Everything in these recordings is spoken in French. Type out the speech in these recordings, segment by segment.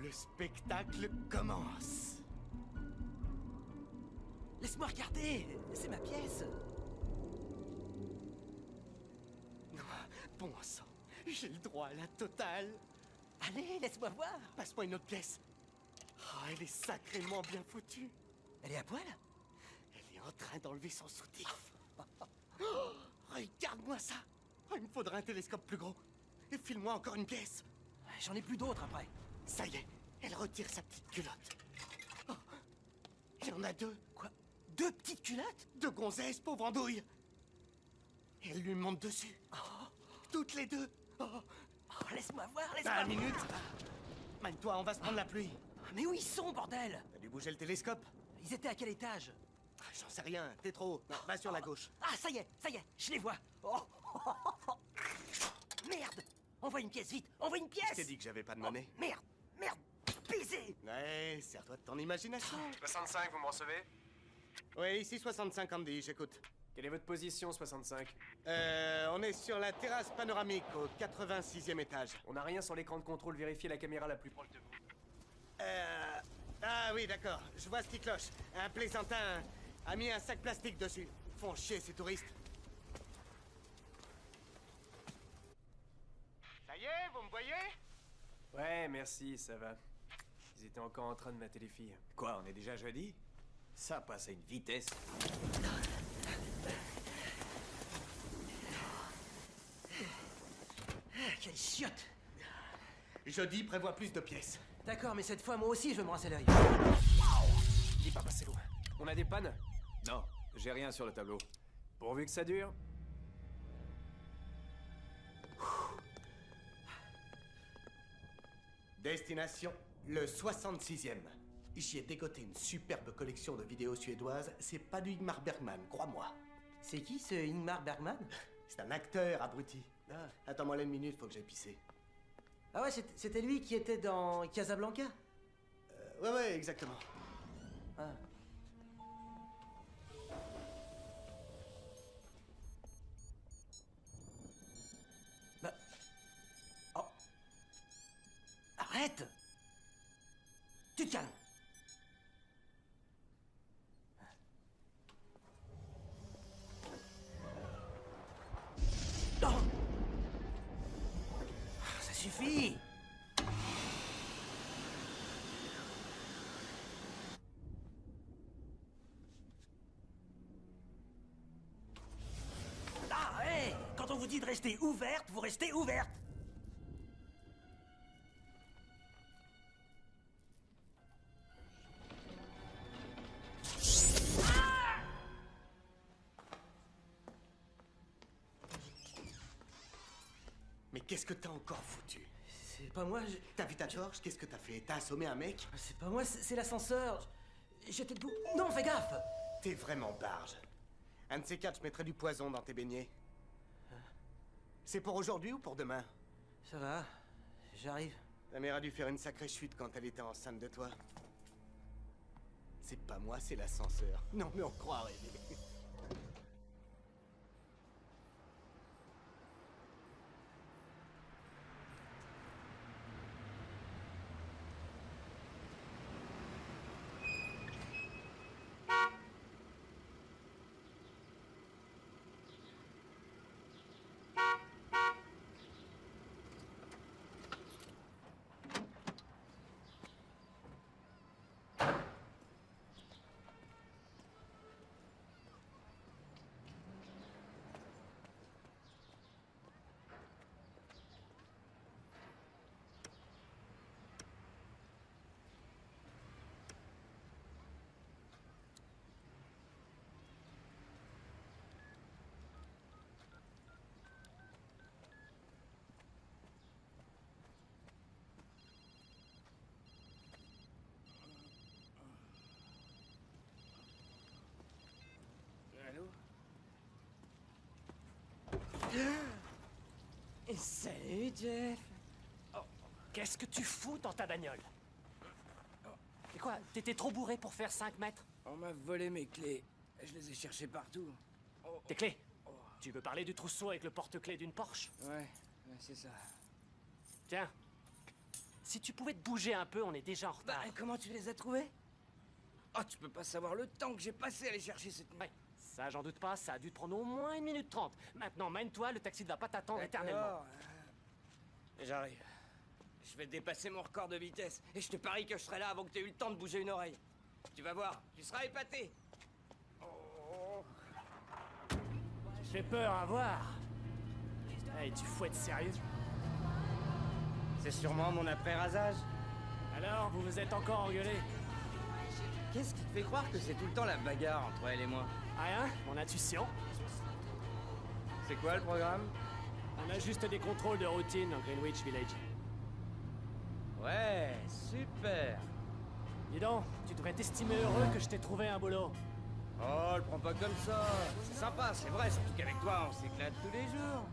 le spectacle commence. Laisse-moi regarder, c'est ma pièce. Non, bon sang, j'ai le droit à la totale. Allez, laisse-moi voir. Passe-moi une autre pièce. Oh, elle est sacrément bien foutue. Elle est à poil? Elle est en train d'enlever son soutif. Oh, regarde-moi ça. Oh, il me faudra un télescope plus gros. Et file-moi encore une pièce. J'en ai plus d'autres après. Ça y est, elle retire sa petite culotte. Oh, il y en a deux. Quoi? Deux petites culottes? Deux gonzesses, pauvre andouille. Et elle lui monte dessus. Oh, toutes les deux. Oh, laisse-moi voir, laisse-moi Bah, voir. une minute. Mine-toi, on va se prendre la pluie. Mais où ils sont, bordel? T'as dû bouger le télescope? Ils étaient à quel étage? J'en sais rien, t'es trop haut. Non, va sur la gauche. Ah, ça y est, je les vois. Oh. Merde! Envoie une pièce, vite! Envoie une pièce! Je t'ai dit que j'avais pas de monnaie. Merde! Baiser! Ouais, sers-toi de ton imagination. 65, vous me recevez? Oui, ici 65, Andy, j'écoute. Quelle est votre position, 65? On est sur la terrasse panoramique au 86e étage. On n'a rien sur l'écran de contrôle, vérifiez la caméra la plus proche de vous. Ah oui, d'accord. Je vois ce qui cloche. Un plaisantin a mis un sac plastique dessus. Font chier ces touristes. Ça y est, vous me voyez? Ouais, merci, ça va. Ils étaient encore en train de mater les filles. Quoi, on est déjà jeudi? Ça passe à une vitesse. Quelle chiotte! Jeudi prévoit plus de pièces. D'accord, mais cette fois, moi aussi, je veux me rincer l'œil. Il est pas passé loin. On a des pannes? Non, j'ai rien sur le tableau. Pourvu que ça dure. Destination, le 66e. J'y ai dégoté une superbe collection de vidéos suédoises. C'est pas du Ingmar Bergman, crois-moi. C'est qui, ce Ingmar Bergman? C'est un acteur, abruti. Attends-moi là une minute, faut que j'aille pisser. Ah ouais, c'était lui qui était dans Casablanca? Ouais, exactement. Ah. Bah... Oh. Arrête! Tu te calmes! Oh. Ça suffit! Ah, hé! Quand on vous dit de rester ouverte, vous restez ouverte! Mais qu'est-ce que t'as encore foutu? C'est pas moi, T'as vu ta torche? Qu'est-ce que t'as fait? T'as assommé un mec? C'est pas moi, c'est l'ascenseur. J'étais debout. Non, fais gaffe! T'es vraiment barge. Un de ces quatre, je mettrai du poison dans tes beignets. C'est pour aujourd'hui ou pour demain? Ça va, j'arrive. Ta mère a dû faire une sacrée chute quand elle était enceinte de toi. C'est pas moi, c'est l'ascenseur. Non, mais on croirait. Allô? Salut, Jeff. Qu'est-ce que tu fous dans ta bagnole? Et quoi? T'étais trop bourré pour faire 5 mètres? On m'a volé mes clés. Je les ai cherchées partout. Tes clés? Tu veux parler du trousseau avec le porte-clés d'une Porsche? Ouais, c'est ça. Tiens. Si tu pouvais te bouger un peu, on est déjà en Bah, retard. comment tu les as trouvés? Oh, tu peux pas savoir le temps que j'ai passé à les chercher cette nuit. Ouais, ça, j'en doute pas, ça a dû te prendre au moins 1 minute 30. Maintenant, mène-toi, le taxi ne va pas t'attendre éternellement. D'accord. J'arrive. Je vais dépasser mon record de vitesse. Et je te parie que je serai là avant que tu aies eu le temps de bouger une oreille. Tu vas voir, tu seras épaté. Tu fais peur à voir. Hey, tu fous être sérieux? C'est sûrement mon après-rasage. Alors, vous vous êtes encore engueulé? Qu'est-ce qui te fait croire que c'est tout le temps la bagarre entre elle et moi? Rien, mon intuition. C'est quoi le programme? On a juste des contrôles de routine dans Greenwich Village. Ouais, super. Dis donc, tu devrais t'estimer heureux que je t'ai trouvé un boulot. Oh, le prends pas comme ça. C'est sympa, c'est vrai, surtout qu'avec toi, on s'éclate tous les jours.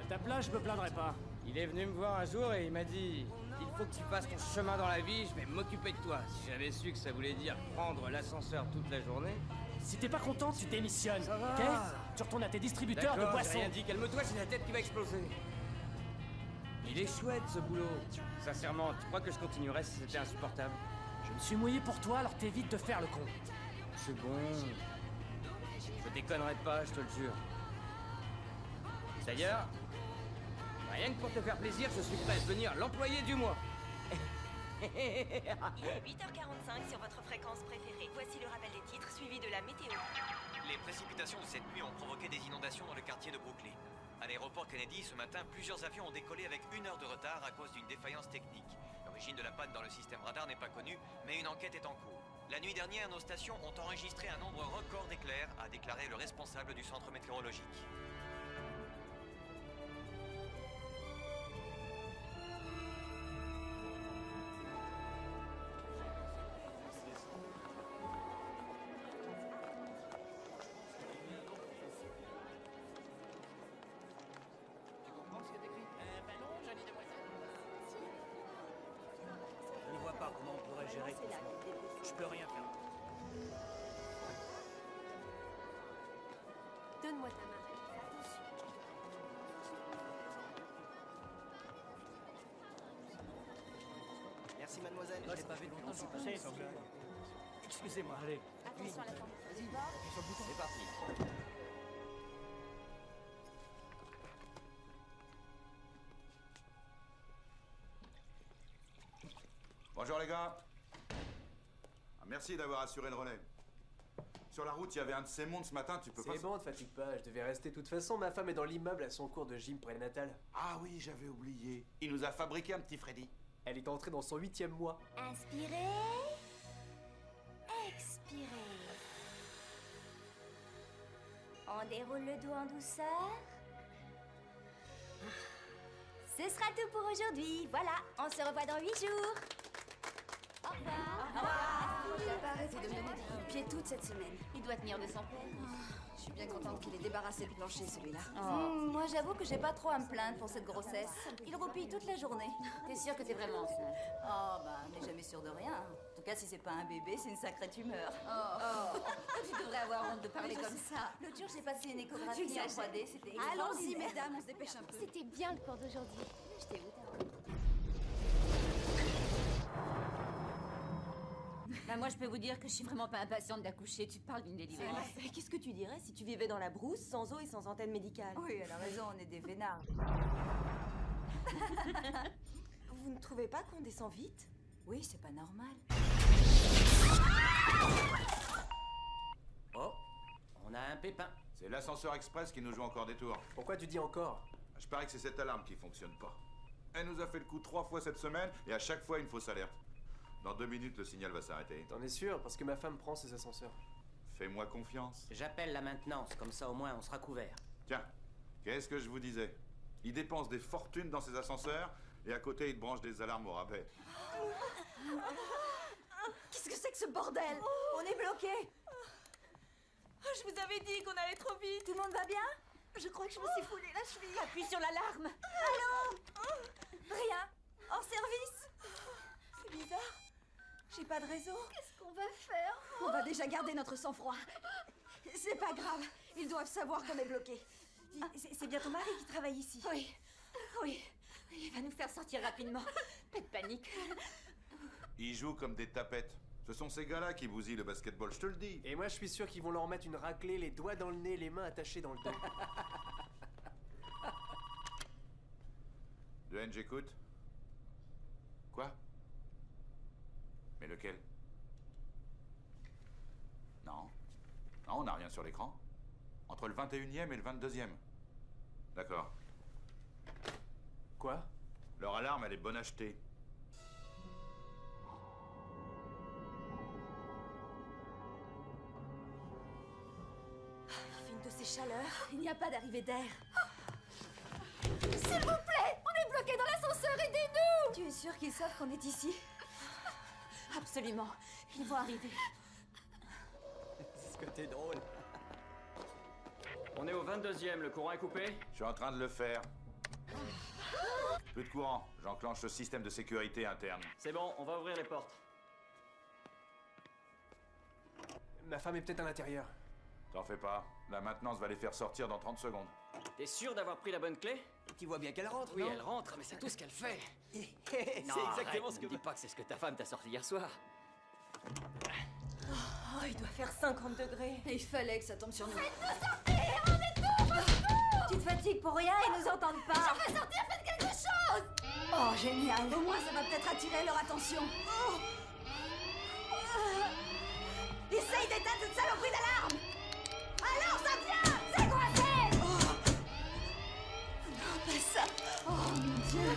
À ta place, je me plaindrai pas. Il est venu me voir un jour et il m'a dit « Il faut que tu fasses ton chemin dans la vie, je vais m'occuper de toi. » Si j'avais su que ça voulait dire prendre l'ascenseur toute la journée... Si t'es pas content, tu démissionnes, Ça va. ok? Tu retournes à tes distributeurs de D'accord, j'ai boissons. rien dit, calme-toi, j'ai la tête qui va exploser. Il est chouette ce boulot. Sincèrement, tu crois que je continuerais si c'était insupportable? Je me suis mouillé pour toi, alors t'évites de faire le con. C'est bon. Je déconnerai pas, je te le jure. D'ailleurs, rien que pour te faire plaisir, je suis prêt à devenir l'employé du mois. Il est 8h45 sur votre fréquence préférée. Voici le rappel des titres suivi de la météo. Les précipitations de cette nuit ont provoqué des inondations dans le quartier de Brooklyn. À l'aéroport Kennedy, ce matin, plusieurs avions ont décollé avec 1 heure de retard à cause d'une défaillance technique. L'origine de la panne dans le système radar n'est pas connue, mais une enquête est en cours. La nuit dernière, nos stations ont enregistré un nombre record d'éclairs, a déclaré le responsable du centre météorologique. Je ne vois pas comment on pourrait gérer tout ça. Je peux rien faire. Donne-moi ta main. Merci, mademoiselle. Je l'ai pas vu longtemps, je suis passé. Excusez-moi, allez. Attention à la forme. C'est parti. Bonjour les gars. Merci d'avoir assuré le relais. Sur la route, il y avait un de ces mondes ce matin, tu peux pas... C'est bon, te fatigue pas, je devais rester de toute façon. Ma femme est dans l'immeuble à son cours de gym prénatal. Ah oui, j'avais oublié. Il nous a fabriqué un petit Freddy. Elle est entrée dans son 8e mois. Inspirez. Expirez. On déroule le dos en douceur. Ce sera tout pour aujourd'hui. Voilà, on se revoit dans 8 jours. Au revoir. Au revoir. T'as pas arrêté de me donner des pieds toute cette semaine. Il doit tenir de son père. Je suis bien contente qu'il ait débarrassé le plancher, celui-là. Moi, j'avoue que j'ai pas trop à me plaindre pour cette grossesse. Il roupille toute la journée. T'es sûre que t'es vraiment enceinte? Oh, bah, on n'est jamais sûr de rien. En tout cas, si c'est pas un bébé, c'est une sacrée tumeur. Tu devrais avoir honte de parler comme ça. L'autre jour, j'ai passé une échographie en exagères. 3D. C'était Allons-y, extraordinaire. Mesdames, on se dépêche un peu. C'était bien le cours d'aujourd'hui. J'étais où, t'as... Bah moi je peux vous dire que je suis vraiment pas impatiente d'accoucher, tu te parles d'une délivrance. Qu'est-ce que tu dirais si tu vivais dans la brousse, sans eau et sans antenne médicale? Oui, elle a raison, on est des vénards. Vous ne trouvez pas qu'on descend vite? Oui, c'est pas normal. Oh, on a un pépin. C'est l'ascenseur express qui nous joue encore des tours. Pourquoi tu dis encore? Je parie que c'est cette alarme qui fonctionne pas. Elle nous a fait le coup 3 fois cette semaine et à chaque fois une fausse alerte. Dans 2 minutes, le signal va s'arrêter. T'en es sûr? Parce que ma femme prend ses ascenseurs. Fais-moi confiance. J'appelle la maintenance, comme ça au moins on sera couvert. Tiens, qu'est-ce que je vous disais? Ils dépensent des fortunes dans ces ascenseurs et à côté, ils te branchent des alarmes au rabais. Qu'est-ce que c'est que ce bordel? On est bloqué. Je vous avais dit qu'on allait trop vite. Tout le monde va bien? Je crois que je me suis foulé la cheville. Appuie sur l'alarme. Allô? Rien. Hors service. C'est bizarre. J'ai pas de réseau. Qu'est-ce qu'on va faire? On va déjà garder notre sang-froid. C'est pas grave. Ils doivent savoir qu'on est bloqué. C'est bien ton mari qui travaille ici. Oui. Oui. Il va nous faire sortir rapidement. Pas de panique. Ils jouent comme des tapettes. Ce sont ces gars-là qui bousillent le basketball, je te le dis. Et moi, je suis sûr qu'ils vont leur mettre une raclée, les doigts dans le nez, les mains attachées dans le dos. Duane, j'écoute. Quoi? Mais lequel? Non. Non, on n'a rien sur l'écran. Entre le 21e et le 22e. D'accord. Quoi? Leur alarme, elle est bonne achetée. Une de ces chaleurs, il n'y a pas d'arrivée d'air. S'il vous plaît, on est bloqué dans l'ascenseur, aidez-nous! Tu es sûr qu'ils savent qu'on est ici? Absolument. Ils vont arriver. C'est ce que t'es drôle. On est au 22e, le courant est coupé? Je suis en train de le faire. Plus de courant. J'enclenche le système de sécurité interne. C'est bon, on va ouvrir les portes. Ma femme est peut-être à l'intérieur. T'en fais pas. La maintenance va les faire sortir dans 30 secondes. T'es sûr d'avoir pris la bonne clé? Tu vois bien qu'elle rentre, Oui, non? elle rentre, mais c'est tout ce qu'elle fait. C'est exactement ce que... Ne dis pas que c'est ce que ta femme t'a sorti hier soir. Oh, il doit faire 50 degrés. Il fallait que ça tombe sur nous. Faites-nous sortir! On est tous! Tu te fatigues pour rien, ils nous entendent pas. Je veux sortir, faites quelque chose! Oh, génial! Au moins, ça va peut-être attirer leur attention. Oh. Essaye d'éteindre cette saloperie d'alarme! Alors, ça vient! C'est coincé! Non, pas ça! Oh, mon Dieu!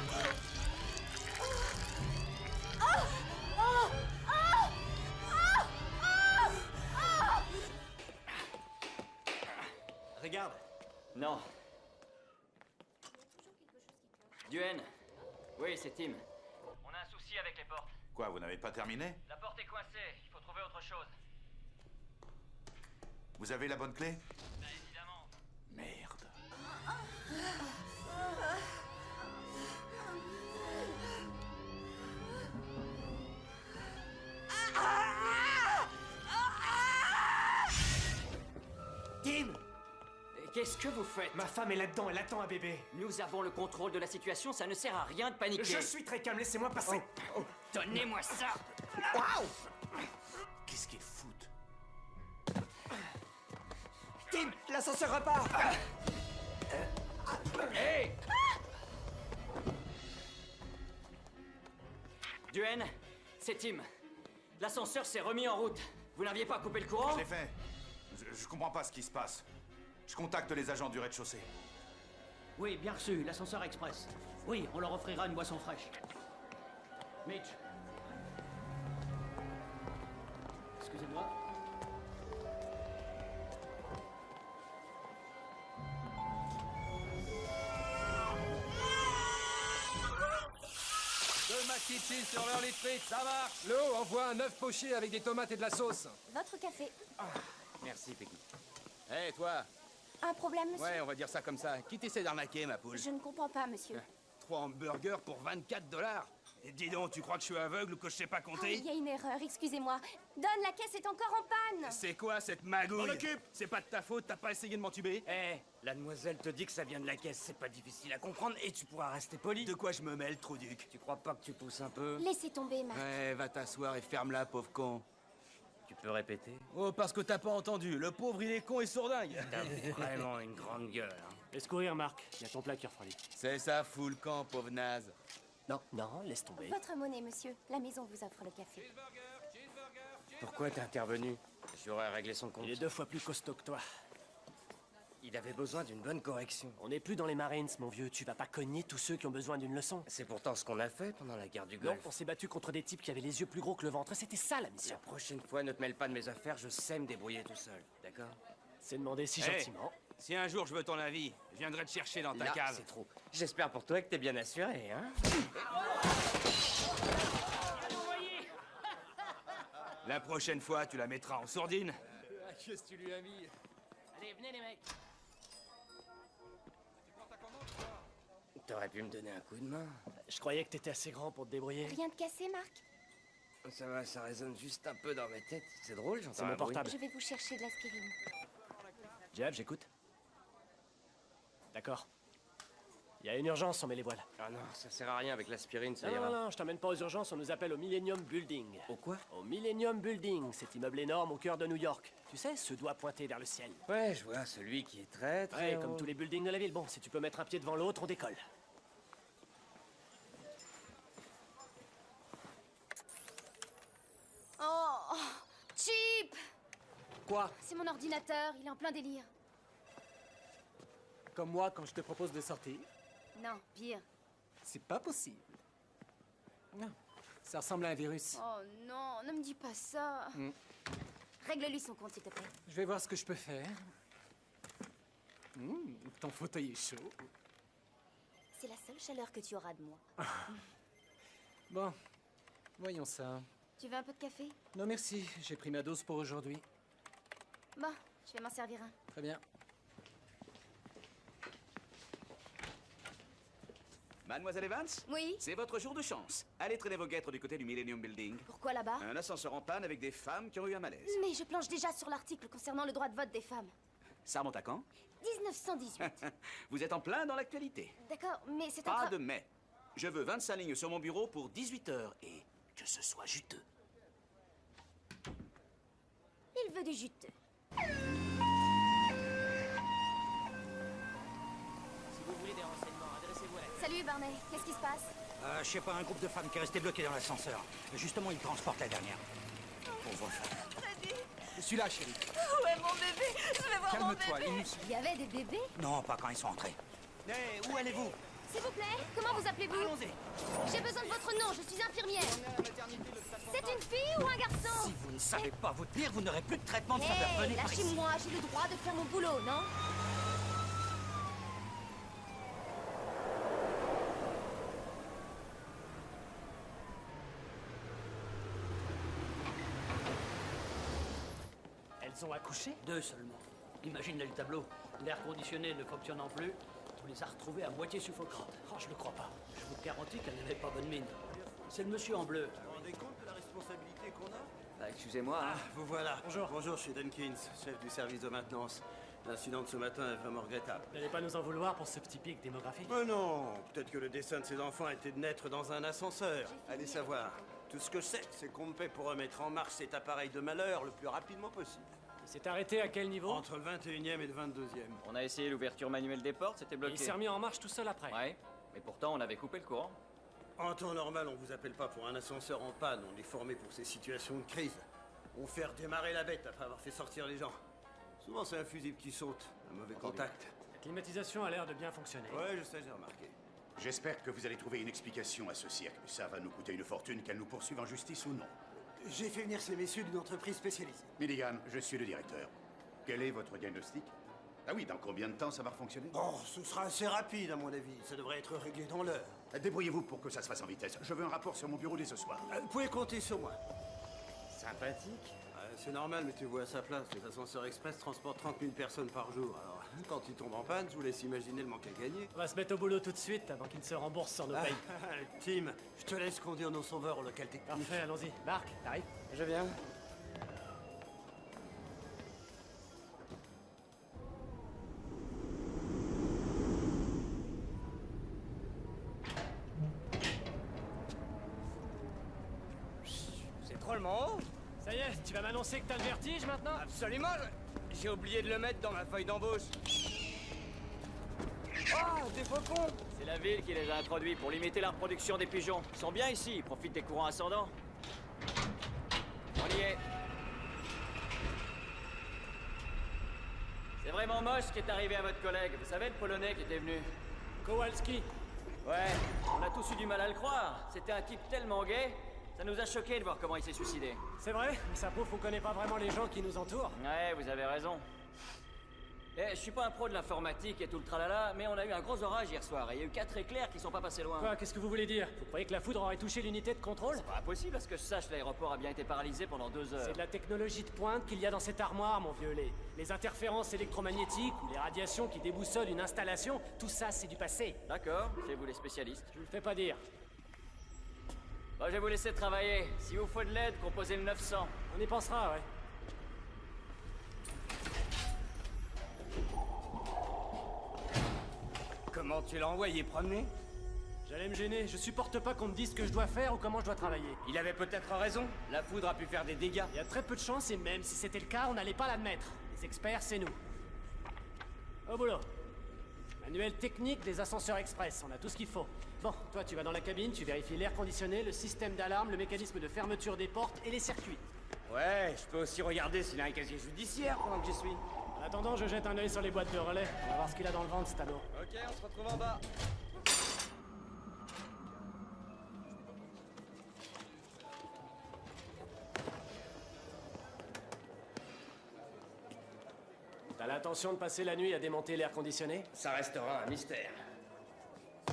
Regarde. Non. Duane. Oui, c'est Tim. On a un souci avec les portes. Quoi, vous n'avez pas terminé? La porte est coincée, il faut trouver autre chose. Vous avez la bonne clé? Bah, évidemment. Merde. Tim! Qu'est-ce que vous faites? Ma femme est là-dedans, elle attend un bébé. Nous avons le contrôle de la situation, ça ne sert à rien de paniquer. Je suis très calme, laissez-moi passer. Donnez-moi ça! Qu'est-ce qu'ils foutent? Tim, l'ascenseur repart! Hey! Duane, c'est Tim. L'ascenseur s'est remis en route. Vous n'aviez pas coupé le courant? Je l'ai fait. Je comprends pas ce qui se passe. Je contacte les agents du rez-de-chaussée. Oui, bien reçu, l'ascenseur express. Oui, on leur offrira une boisson fraîche. Mitch. Excusez-moi. Deux mac cheese sur leur litrite, ça marche! L'eau, envoie un œuf poché avec des tomates et de la sauce. Votre café. Merci, Peggy. Hé, toi! Un problème, monsieur? Ouais, on va dire ça comme ça. Qui t'essaie d'arnaquer, ma poule? Je ne comprends pas, monsieur. 3 hamburgers pour 24 $. Et dis donc, tu crois que je suis aveugle ou que je sais pas Oh, compter? il y a une erreur, excusez-moi. Donne, la caisse est encore en panne. C'est quoi cette magouille? M'en occupe. C'est pas de ta faute, t'as pas essayé de m'entuber? Eh, la demoiselle te dit que ça vient de la caisse, c'est pas difficile à comprendre et tu pourras rester poli. De quoi je me mêle, Trouduc? Tu crois pas que tu pousses un peu? Laissez tomber, Marc. Ouais, va t'asseoir et ferme-la, pauvre con. Tu peux répéter? Oh, parce que t'as pas entendu. Le pauvre, il est con et sourdingue. T'as vraiment une grande gueule, hein. Laisse courir, Marc. Il y a ton plat qui refroidit. C'est ça, fout le camp, pauvre naze. Non, non, laisse tomber. Votre monnaie, monsieur. La maison vous offre le café. Pourquoi t'es intervenu? J'aurais réglé son compte. Il est 2 fois plus costaud que toi. Il avait besoin d'une bonne correction. On n'est plus dans les Marines, mon vieux. Tu vas pas cogner tous ceux qui ont besoin d'une leçon. C'est pourtant ce qu'on a fait pendant la guerre du Non, Golfe. on s'est battu contre des types qui avaient les yeux plus gros que le ventre. C'était ça, la La mission. prochaine fois, ne te mêle pas de mes affaires, je sais me débrouiller tout seul, d'accord? C'est demandé si Hey, gentiment. Si un jour je veux ton avis, je viendrai te chercher dans ta Là, cave. c'est trop. J'espère pour toi que t'es bien assuré, hein? La prochaine fois, tu la mettras en sourdine. Qu'est-ce que tu lui as mis? Allez, venez, les mecs. T'aurais pu me donner un coup de main. Je croyais que t'étais assez grand pour te débrouiller. Rien de cassé, Marc? Ça va, ça résonne juste un peu dans ma tête. C'est drôle, j'entends C'est mon un bruit. portable. Je vais vous chercher de l'aspirine. Jab, j'écoute. D'accord. y a une urgence, on met les voiles. Ah non, ça sert à rien avec l'aspirine, ça Non, ira. non, je t'emmène pas aux urgences, on nous appelle au Millennium Building. Au quoi? Au Millennium Building, cet immeuble énorme au cœur de New York. Tu sais, ce doigt pointé vers le ciel. Ouais, je vois, celui qui est très, très Ouais, comme tous les buildings de la ville. Bon, si tu peux mettre un pied devant l'autre, on décolle. Oh, Chip! Quoi? C'est mon ordinateur, il est en plein délire. Comme moi quand je te propose de sortir? Non, pire. C'est pas possible. Non. Ça ressemble à un virus. Oh non, ne me dis pas ça. Règle-lui son compte, s'il te plaît. Je vais voir ce que je peux faire. Ton fauteuil est chaud. C'est la seule chaleur que tu auras de moi. Bon, voyons ça. Tu veux un peu de café? Non merci, j'ai pris ma dose pour aujourd'hui. Bon, je vais m'en servir un. Très bien. Mademoiselle Evans? Oui? C'est votre jour de chance. Allez traîner vos guêtres du côté du Millennium Building. Pourquoi là-bas? Un ascenseur en panne avec des femmes qui ont eu un malaise. Mais je planche déjà sur l'article concernant le droit de vote des femmes. Ça remonte à quand? 1918. Vous êtes en plein dans l'actualité. D'accord, mais c'est un Pas tra- de mais. Je veux 25 lignes sur mon bureau pour 18 heures et que ce soit juteux. Il veut du juteux. Si vous voulez des renseignements, adressez-vous à la... Salut Barney, qu'est-ce qui se passe? Je sais pas, un groupe de femmes qui est resté bloqué dans l'ascenseur. Justement, ils transportent la dernière. Pauvre femme. Je suis là, chérie. Où est mon bébé? Je vais voir Calme-toi, mon bébé. Il y avait des bébés? Non, pas quand ils sont entrés. Hé, où allez-vous? S'il vous plaît, comment vous appelez-vous? Allons-y. J'ai besoin de votre nom, je suis infirmière. C'est une fille ou un garçon? Si vous ne savez pas vous tenir, vous n'aurez plus de traitement de Hé, faveur. Venez par ici. lâchez-moi, j'ai le droit de faire mon boulot, non? Elles ont accouché? 2 seulement. Imagine le tableau. L'air conditionné ne fonctionnant plus. On les a retrouvées à moitié suffocantes. Oh, je le crois pas. Je vous garantis qu'elles n'avaient pas bonne mine. C'est le monsieur en bleu. Vous vous rendez compte de la responsabilité qu'on a? Excusez-moi. Ah, vous voilà. Bonjour. Bonjour, je suis Dunkins, chef du service de maintenance. L'incident de ce matin est vraiment regrettable. Vous n'allez pas nous en vouloir pour ce petit pic démographique? Oh non, peut-être que le destin de ces enfants était de naître dans un ascenseur. Allez savoir. Tout ce que je sais, c'est qu'on me paie pour remettre en marche cet appareil de malheur le plus rapidement possible. Il s'est arrêté à quel niveau? Entre le 21e et le 22e. On a essayé l'ouverture manuelle des portes, c'était Et bloqué. il s'est remis en marche tout seul après. Ouais, mais pourtant on avait coupé le courant. En temps normal, on vous appelle pas pour un ascenseur en panne. On est formé pour ces situations de crise. On fait redémarrer la bête après avoir fait sortir les gens. Souvent, c'est un fusible qui saute, un mauvais contact. La climatisation a l'air de bien fonctionner. Ouais, je sais, j'ai remarqué. J'espère que vous allez trouver une explication à ce cirque. Ça va nous coûter une fortune, qu'elle nous poursuive en justice ou non. J'ai fait venir ces messieurs d'une entreprise spécialisée. Milligan, je suis le directeur. Quel est votre diagnostic? Ah oui, dans combien de temps ça va fonctionner? Oh, ce sera assez rapide, à mon avis. Ça devrait être réglé dans l'heure. Débrouillez-vous pour que ça se fasse en vitesse. Je veux un rapport sur mon bureau dès ce soir. Vous pouvez compter sur moi. Sympathique. C'est normal, mettez-vous à sa place. Les ascenseurs express transportent 30 000 personnes par jour. Alors, quand ils tombent en panne, je vous laisse imaginer le manque à gagner. On va se mettre au boulot tout de suite avant qu'il ne se rembourse sur nos payes. Tim, je te laisse conduire nos sauveurs au local technique. Parfait, allons-y. Marc, t'arrives? Je viens. C'est drôlement haut. Ça y est, tu vas m'annoncer que t'as le vertige maintenant? Absolument. J'ai oublié de le mettre dans ma feuille d'embauche. Oh, des faucons! C'est la ville qui les a introduits pour limiter la reproduction des pigeons. Ils sont bien ici, ils profitent des courants ascendants. On y est. C'est vraiment moche ce qui est arrivé à votre collègue. Vous savez, le Polonais qui était venu? Kowalski. Ouais, on a tous eu du mal à le croire. C'était un type tellement gay, ça nous a choqués de voir comment il s'est suicidé. C'est vrai, mais ça prouve qu'on connaît pas vraiment les gens qui nous entourent. Ouais, vous avez raison. Eh, je suis pas un pro de l'informatique et tout le tralala, mais on a eu un gros orage hier soir et il y a eu 4 éclairs qui sont pas passés loin. Quoi, qu'est-ce que vous voulez dire? Vous croyez que la foudre aurait touché l'unité de contrôle? C'est pas impossible, à ce que je sache, l'aéroport a bien été paralysé pendant 2 heures. C'est de la technologie de pointe qu'il y a dans cette armoire, mon vieux lait. Les interférences électromagnétiques ou les radiations qui déboussolent une installation, tout ça, c'est du passé. D'accord, c'est vous les spécialistes. Je vous le fais pas dire. Bon, je vais vous laisser travailler. Si vous faut de l'aide, composez le 900. On y pensera, ouais. Comment tu l'as envoyé promener? J'allais me gêner, je supporte pas qu'on me dise ce que je dois faire ou comment je dois travailler. Il avait peut-être raison. La foudre a pu faire des dégâts. Il y a très peu de chance et même si c'était le cas, on n'allait pas l'admettre. Les experts, c'est nous. Au boulot. Manuel technique des ascenseurs express, on a tout ce qu'il faut. Bon, toi tu vas dans la cabine, tu vérifies l'air conditionné, le système d'alarme, le mécanisme de fermeture des portes et les circuits. Ouais, je peux aussi regarder s'il a un casier judiciaire pendant que j'y suis. En attendant, je jette un œil sur les boîtes de relais. On va voir ce qu'il a dans le ventre, Stano. Ok, on se retrouve en bas. T'as l'intention de passer la nuit à démonter l'air conditionné? Ça restera un mystère.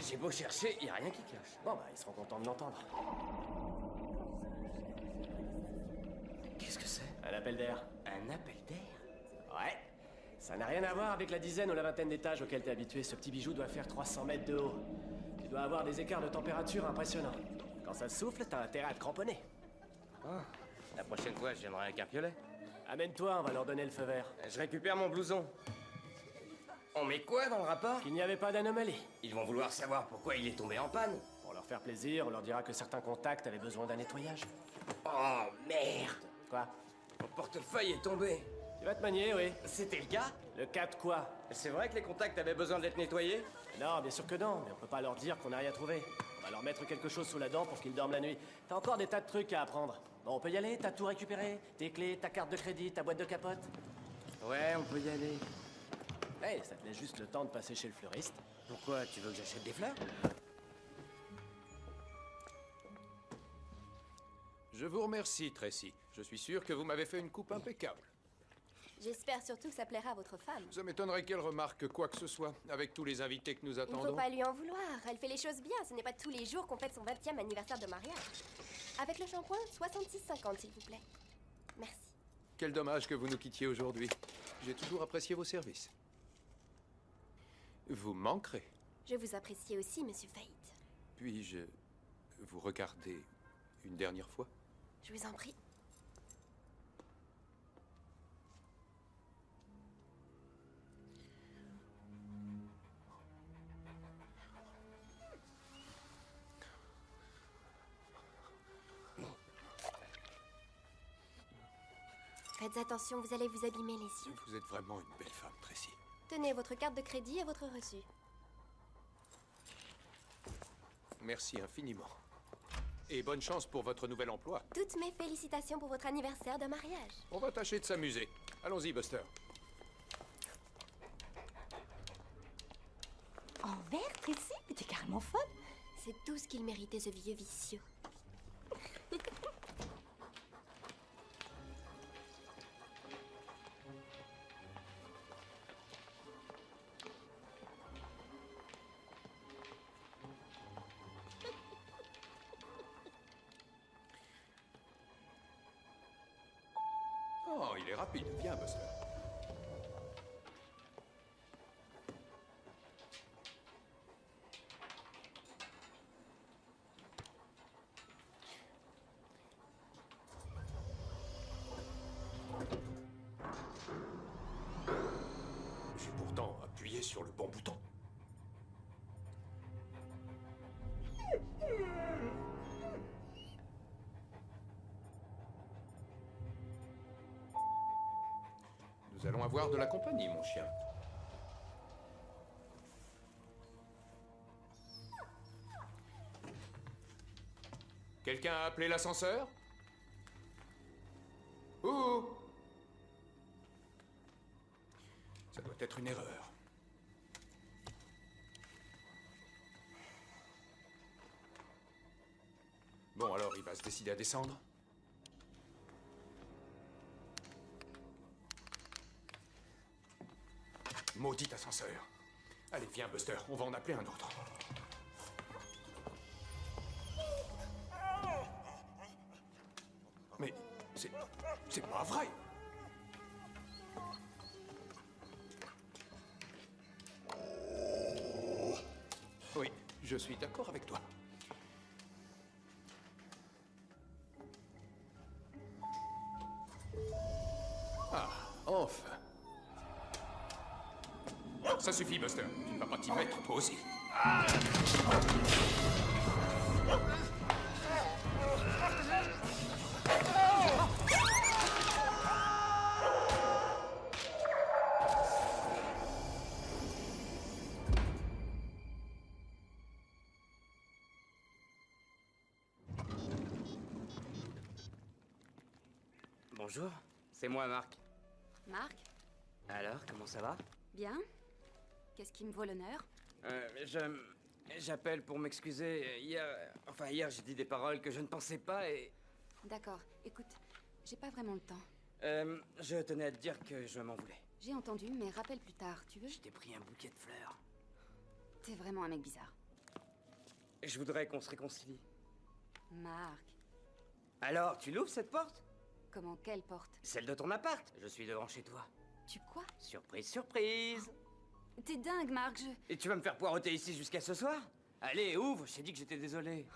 J'ai beau chercher, y a rien qui cloche. Bon bah, ils seront contents de l'entendre. Qu'est-ce que c'est? Un appel d'air. Un appel d'air? Ouais. Ça n'a rien à voir avec la dizaine ou la vingtaine d'étages auxquels t'es habitué. Ce petit bijou doit faire 300 mètres de haut. Tu dois avoir des écarts de température impressionnants. Quand ça souffle, t'as intérêt à te cramponner. Ah, la prochaine fois, je viendrai avec un piolet. Amène-toi, on va leur donner le feu vert. Je récupère mon blouson. On met quoi dans le rapport? Qu'il n'y avait pas d'anomalie. Ils vont vouloir savoir pourquoi il est tombé en panne. Pour leur faire plaisir, on leur dira que certains contacts avaient besoin d'un nettoyage. Oh, merde! Quoi? Mon portefeuille est tombé. Tu vas te manier, oui. C'était le cas? Le cas de quoi? C'est vrai que les contacts avaient besoin d'être nettoyés? Non, bien sûr que non, mais on peut pas leur dire qu'on n'a rien trouvé. On va leur mettre quelque chose sous la dent pour qu'ils dorment la nuit. T'as encore des tas de trucs à apprendre. Bon, on peut y aller? T'as tout récupéré? Tes clés, ta carte de crédit, ta boîte de capote? Ouais, on peut y aller. Hey, ça te laisse juste le temps de passer chez le fleuriste. Pourquoi? Tu veux que j'achète des fleurs? Je vous remercie, Tracy. Je suis sûr que vous m'avez fait une coupe impeccable. J'espère surtout que ça plaira à votre femme. Ça m'étonnerait qu'elle remarque quoi que ce soit, avec tous les invités que nous Il ne attendons. faut pas lui en vouloir. Elle fait les choses bien. Ce n'est pas tous les jours qu'on fête son 20e anniversaire de mariage. Avec le shampoing, 66,50 s'il vous plaît. Merci. Quel dommage que vous nous quittiez aujourd'hui. J'ai toujours apprécié vos services. Vous manquerez. Je vous apprécie aussi, monsieur Fate. Puis-je vous regarder une dernière fois? Je vous en prie. Faites attention, vous allez vous abîmer les yeux. Vous êtes vraiment une belle femme, Tracy. Tenez votre carte de crédit et votre reçu. Merci infiniment. Et bonne chance pour votre nouvel emploi. Toutes mes félicitations pour votre anniversaire de mariage. On va tâcher de s'amuser. Allons-y, Buster. En vert, Tracy? Mais t'es carrément folle. C'est tout ce qu'il méritait, ce vieux vicieux. Oh, il est rapide. Viens, Buster. J'ai pourtant appuyé sur le bon bouton. Nous allons avoir de la compagnie, mon chien. Quelqu'un a appelé l'ascenseur? Ouh! Ça doit être une erreur. Bon, alors, il va se décider à descendre? Maudit ascenseur. Allez, viens, Buster, on va en appeler un autre. Mais c'est pas vrai. Oui, je suis d'accord avec toi. Ah, enfin. Ça suffit, Buster. Tu ne vas pas t'y mettre, toi aussi. Bonjour, c'est moi, Marc. Marc, Alors, comment ça va? bien? Qu'est-ce qui me vaut l'honneur? J'appelle pour m'excuser. Hier, j'ai dit des paroles que je ne pensais pas et... D'accord, écoute, j'ai pas vraiment le temps. Je tenais à te dire que je m'en voulais. J'ai entendu, mais rappelle plus tard, tu veux? Je t'ai pris un bouquet de fleurs. T'es vraiment un mec bizarre. Je voudrais qu'on se réconcilie. Marc, Alors, tu l'ouvres cette porte? comment quelle porte? Celle de ton appart. Je suis devant chez toi. Tu quoi? Surprise, surprise. T'es dingue, Marc, Et tu vas me faire poireauter ici jusqu'à ce soir? Allez, ouvre, je t'ai dit que j'étais désolé.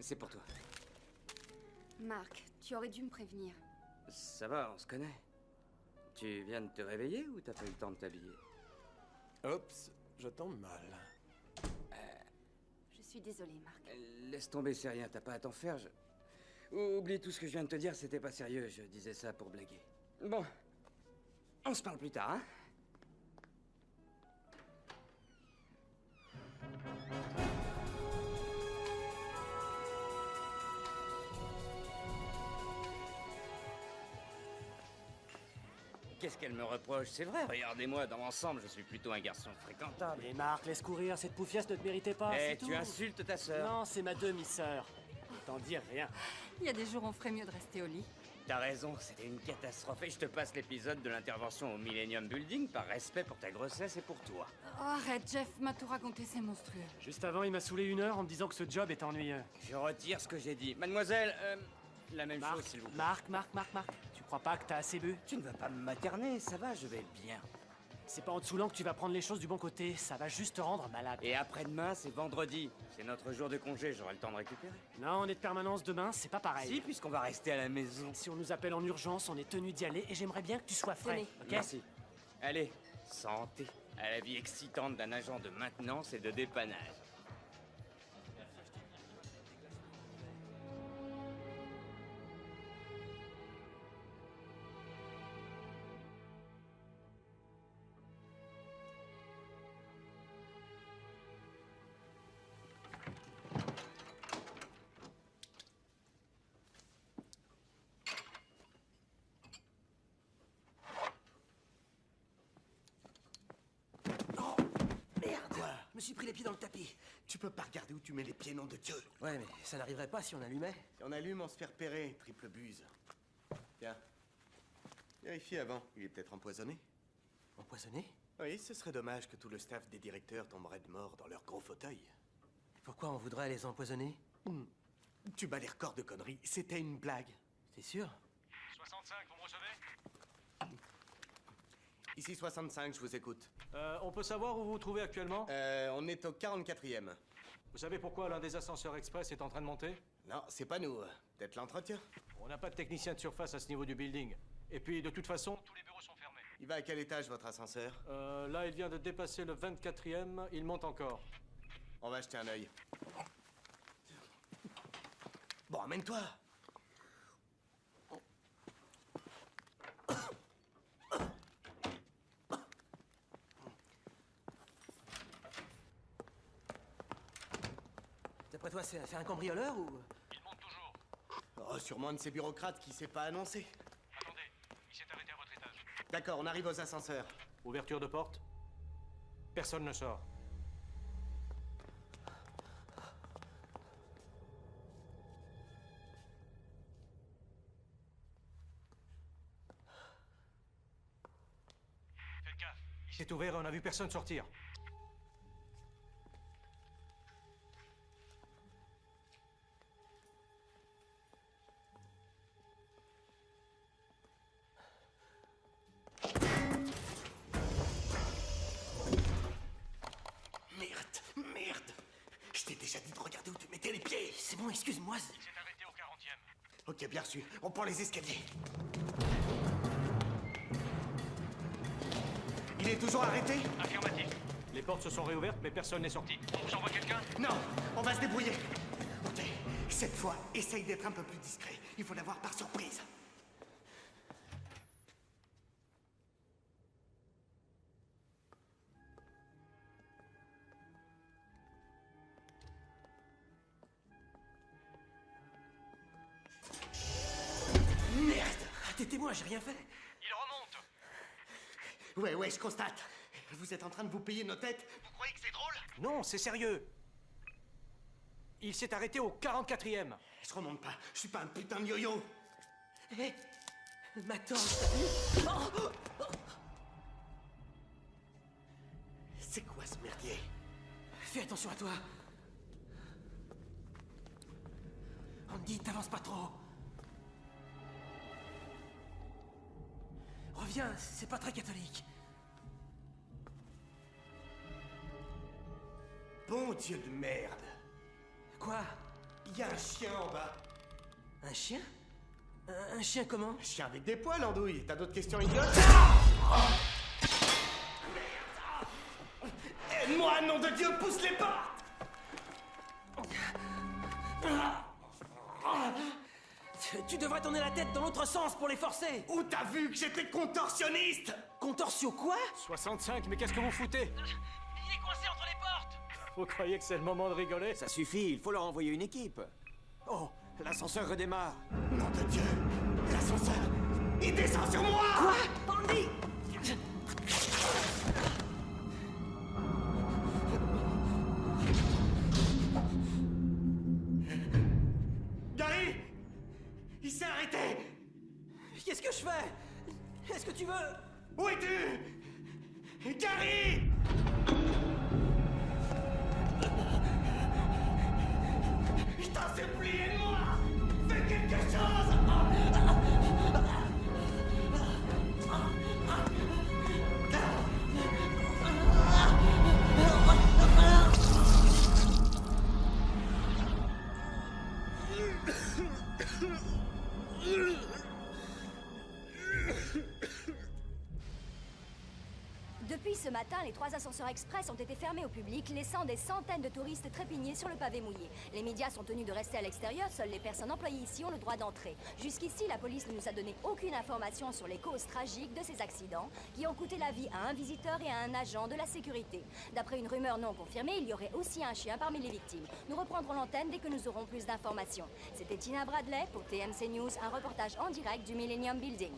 C'est pour toi. Marc, tu aurais dû me prévenir. Ça va, on se connaît. Tu viens de te réveiller ou t'as pas eu le temps de t'habiller? Oups, je tombe mal. Je suis désolée, Marc. Laisse tomber, c'est rien, t'as pas à t'en faire. Oublie tout ce que je viens de te dire, c'était pas sérieux, je disais ça pour blaguer. Bon, on se parle plus tard, hein? Qu'est-ce qu'elle me reproche? C'est vrai, regardez-moi, dans l'ensemble, je suis plutôt un garçon fréquentable. Mais Marc, laisse courir, cette poufiasse ne te méritait pas. Eh, c'est tu tout. insultes ta sœur. Non, c'est ma demi-sœur. T'en dire rien. Il y a des jours, on ferait mieux de rester au lit. T'as raison, c'était une catastrophe. Et je te passe l'épisode de l'intervention au Millennium Building par respect pour ta grossesse et pour toi. Oh, arrête, Jeff m'a tout raconté, c'est monstrueux. Juste avant, il m'a saoulé 1 heure en me disant que ce job est ennuyeux. Je retire ce que j'ai dit. Mademoiselle, la même chose, s'il vous plaît. Marc, tu crois pas que t'as assez bu? Tu ne vas pas me materner, ça va, je vais bien. C'est pas en te saoulant que tu vas prendre les choses du bon côté, ça va juste te rendre malade. Et après-demain, c'est vendredi. C'est notre jour de congé, j'aurai le temps de récupérer. Non, on est de permanence demain, c'est pas pareil. Si, puisqu'on va rester à la maison. Si on nous appelle en urgence, on est tenu d'y aller et j'aimerais bien que tu sois frais. Tenez. Ok? Merci. Allez, santé. À la vie excitante d'un agent de maintenance et de dépannage. Je me suis pris les pieds dans le tapis. Tu peux pas regarder où tu mets les pieds, nom de Dieu. Ouais, mais ça n'arriverait pas si on allumait. Si on allume, on se fait repérer, triple buse. Tiens. Vérifie avant, il est peut-être empoisonné. Empoisonné? Oui, ce serait dommage que tout le staff des directeurs tomberait de mort dans leur gros fauteuil. Pourquoi on voudrait les empoisonner? Tu bats les records de conneries, c'était une blague. C'est sûr? 65, vous me recevez? Ici 65, je vous écoute. On peut savoir où vous vous trouvez actuellement? On est au 44e. Vous savez pourquoi l'un des ascenseurs express est en train de monter? Non, c'est pas nous. Peut-être l'entretien. On n'a pas de technicien de surface à ce niveau du building. Et puis, de toute façon, tous les bureaux sont fermés. Il va à quel étage, votre ascenseur? Là, il vient de dépasser le 24e, il monte encore. On va jeter un œil. Bon, amène-toi. D'après toi, c'est un cambrioleur ou... Il monte toujours. Oh, sûrement un de ces bureaucrates qui s'est pas annoncé. Attendez, il s'est arrêté à votre étage. D'accord, on arrive aux ascenseurs. Ouverture de porte. Personne ne sort. Faites gaffe, il s'est ouvert et on n'a vu personne sortir. Merde. Je t'ai déjà dit de regarder où tu mettais les pieds. C'est bon, excuse-moi. Il s'est arrêté au 40e. Ok, bien reçu. On prend les escaliers. Il est toujours arrêté? Affirmatif. Les portes se sont réouvertes, mais personne n'est sorti. On vous envoie quelqu'un? Non, on va se débrouiller. Ok, cette fois, essaye d'être un peu plus discret. Il faut l'avoir par surprise. Merde! T'es témoin, j'ai rien fait. Il remonte. Ouais, je constate. Vous êtes en train de vous payer nos têtes? Vous croyez que c'est drôle? Non, c'est sérieux. Il s'est arrêté au 44e. Je remonte pas. Je suis pas un putain de yo-yo. Hé, ma tante. Oh. C'est quoi ce merdier? Fais attention à toi. Andy, t'avances pas trop. Reviens, c'est pas très catholique. Bon Dieu de merde. Quoi? Il y a un chien en bas. Un chien? Un chien comment? Un chien avec des poils, Andouille. T'as d'autres questions idiotes? Merde! Aide-moi, nom de Dieu, pousse les portes! Tu devrais tourner la tête dans l'autre sens pour les forcer. Où t'as vu que j'étais contorsionniste? Contorsion quoi? 65, mais qu'est-ce que vous foutez? Il est coincé entre les portes. Vous croyez que c'est le moment de rigoler? Ça suffit, il faut leur envoyer une équipe. Oh, l'ascenseur redémarre. Nom de Dieu! L'ascenseur! Il descend sur moi! Quoi? Andy! Gary! Il s'est arrêté! Qu'est-ce que je fais? Est-ce que tu veux? Où es-tu? Gary! Je t'en supplie, aide-moi! Fais quelque chose! Depuis ce matin, les 3 ascenseurs express ont été fermés au public, laissant des centaines de touristes trépignés sur le pavé mouillé. Les médias sont tenus de rester à l'extérieur, seules les personnes employées ici ont le droit d'entrer. Jusqu'ici, la police ne nous a donné aucune information sur les causes tragiques de ces accidents, qui ont coûté la vie à un visiteur et à un agent de la sécurité. D'après une rumeur non confirmée, il y aurait aussi un chien parmi les victimes. Nous reprendrons l'antenne dès que nous aurons plus d'informations. C'était Tina Bradley pour TMC News, un reportage en direct du Millennium Building.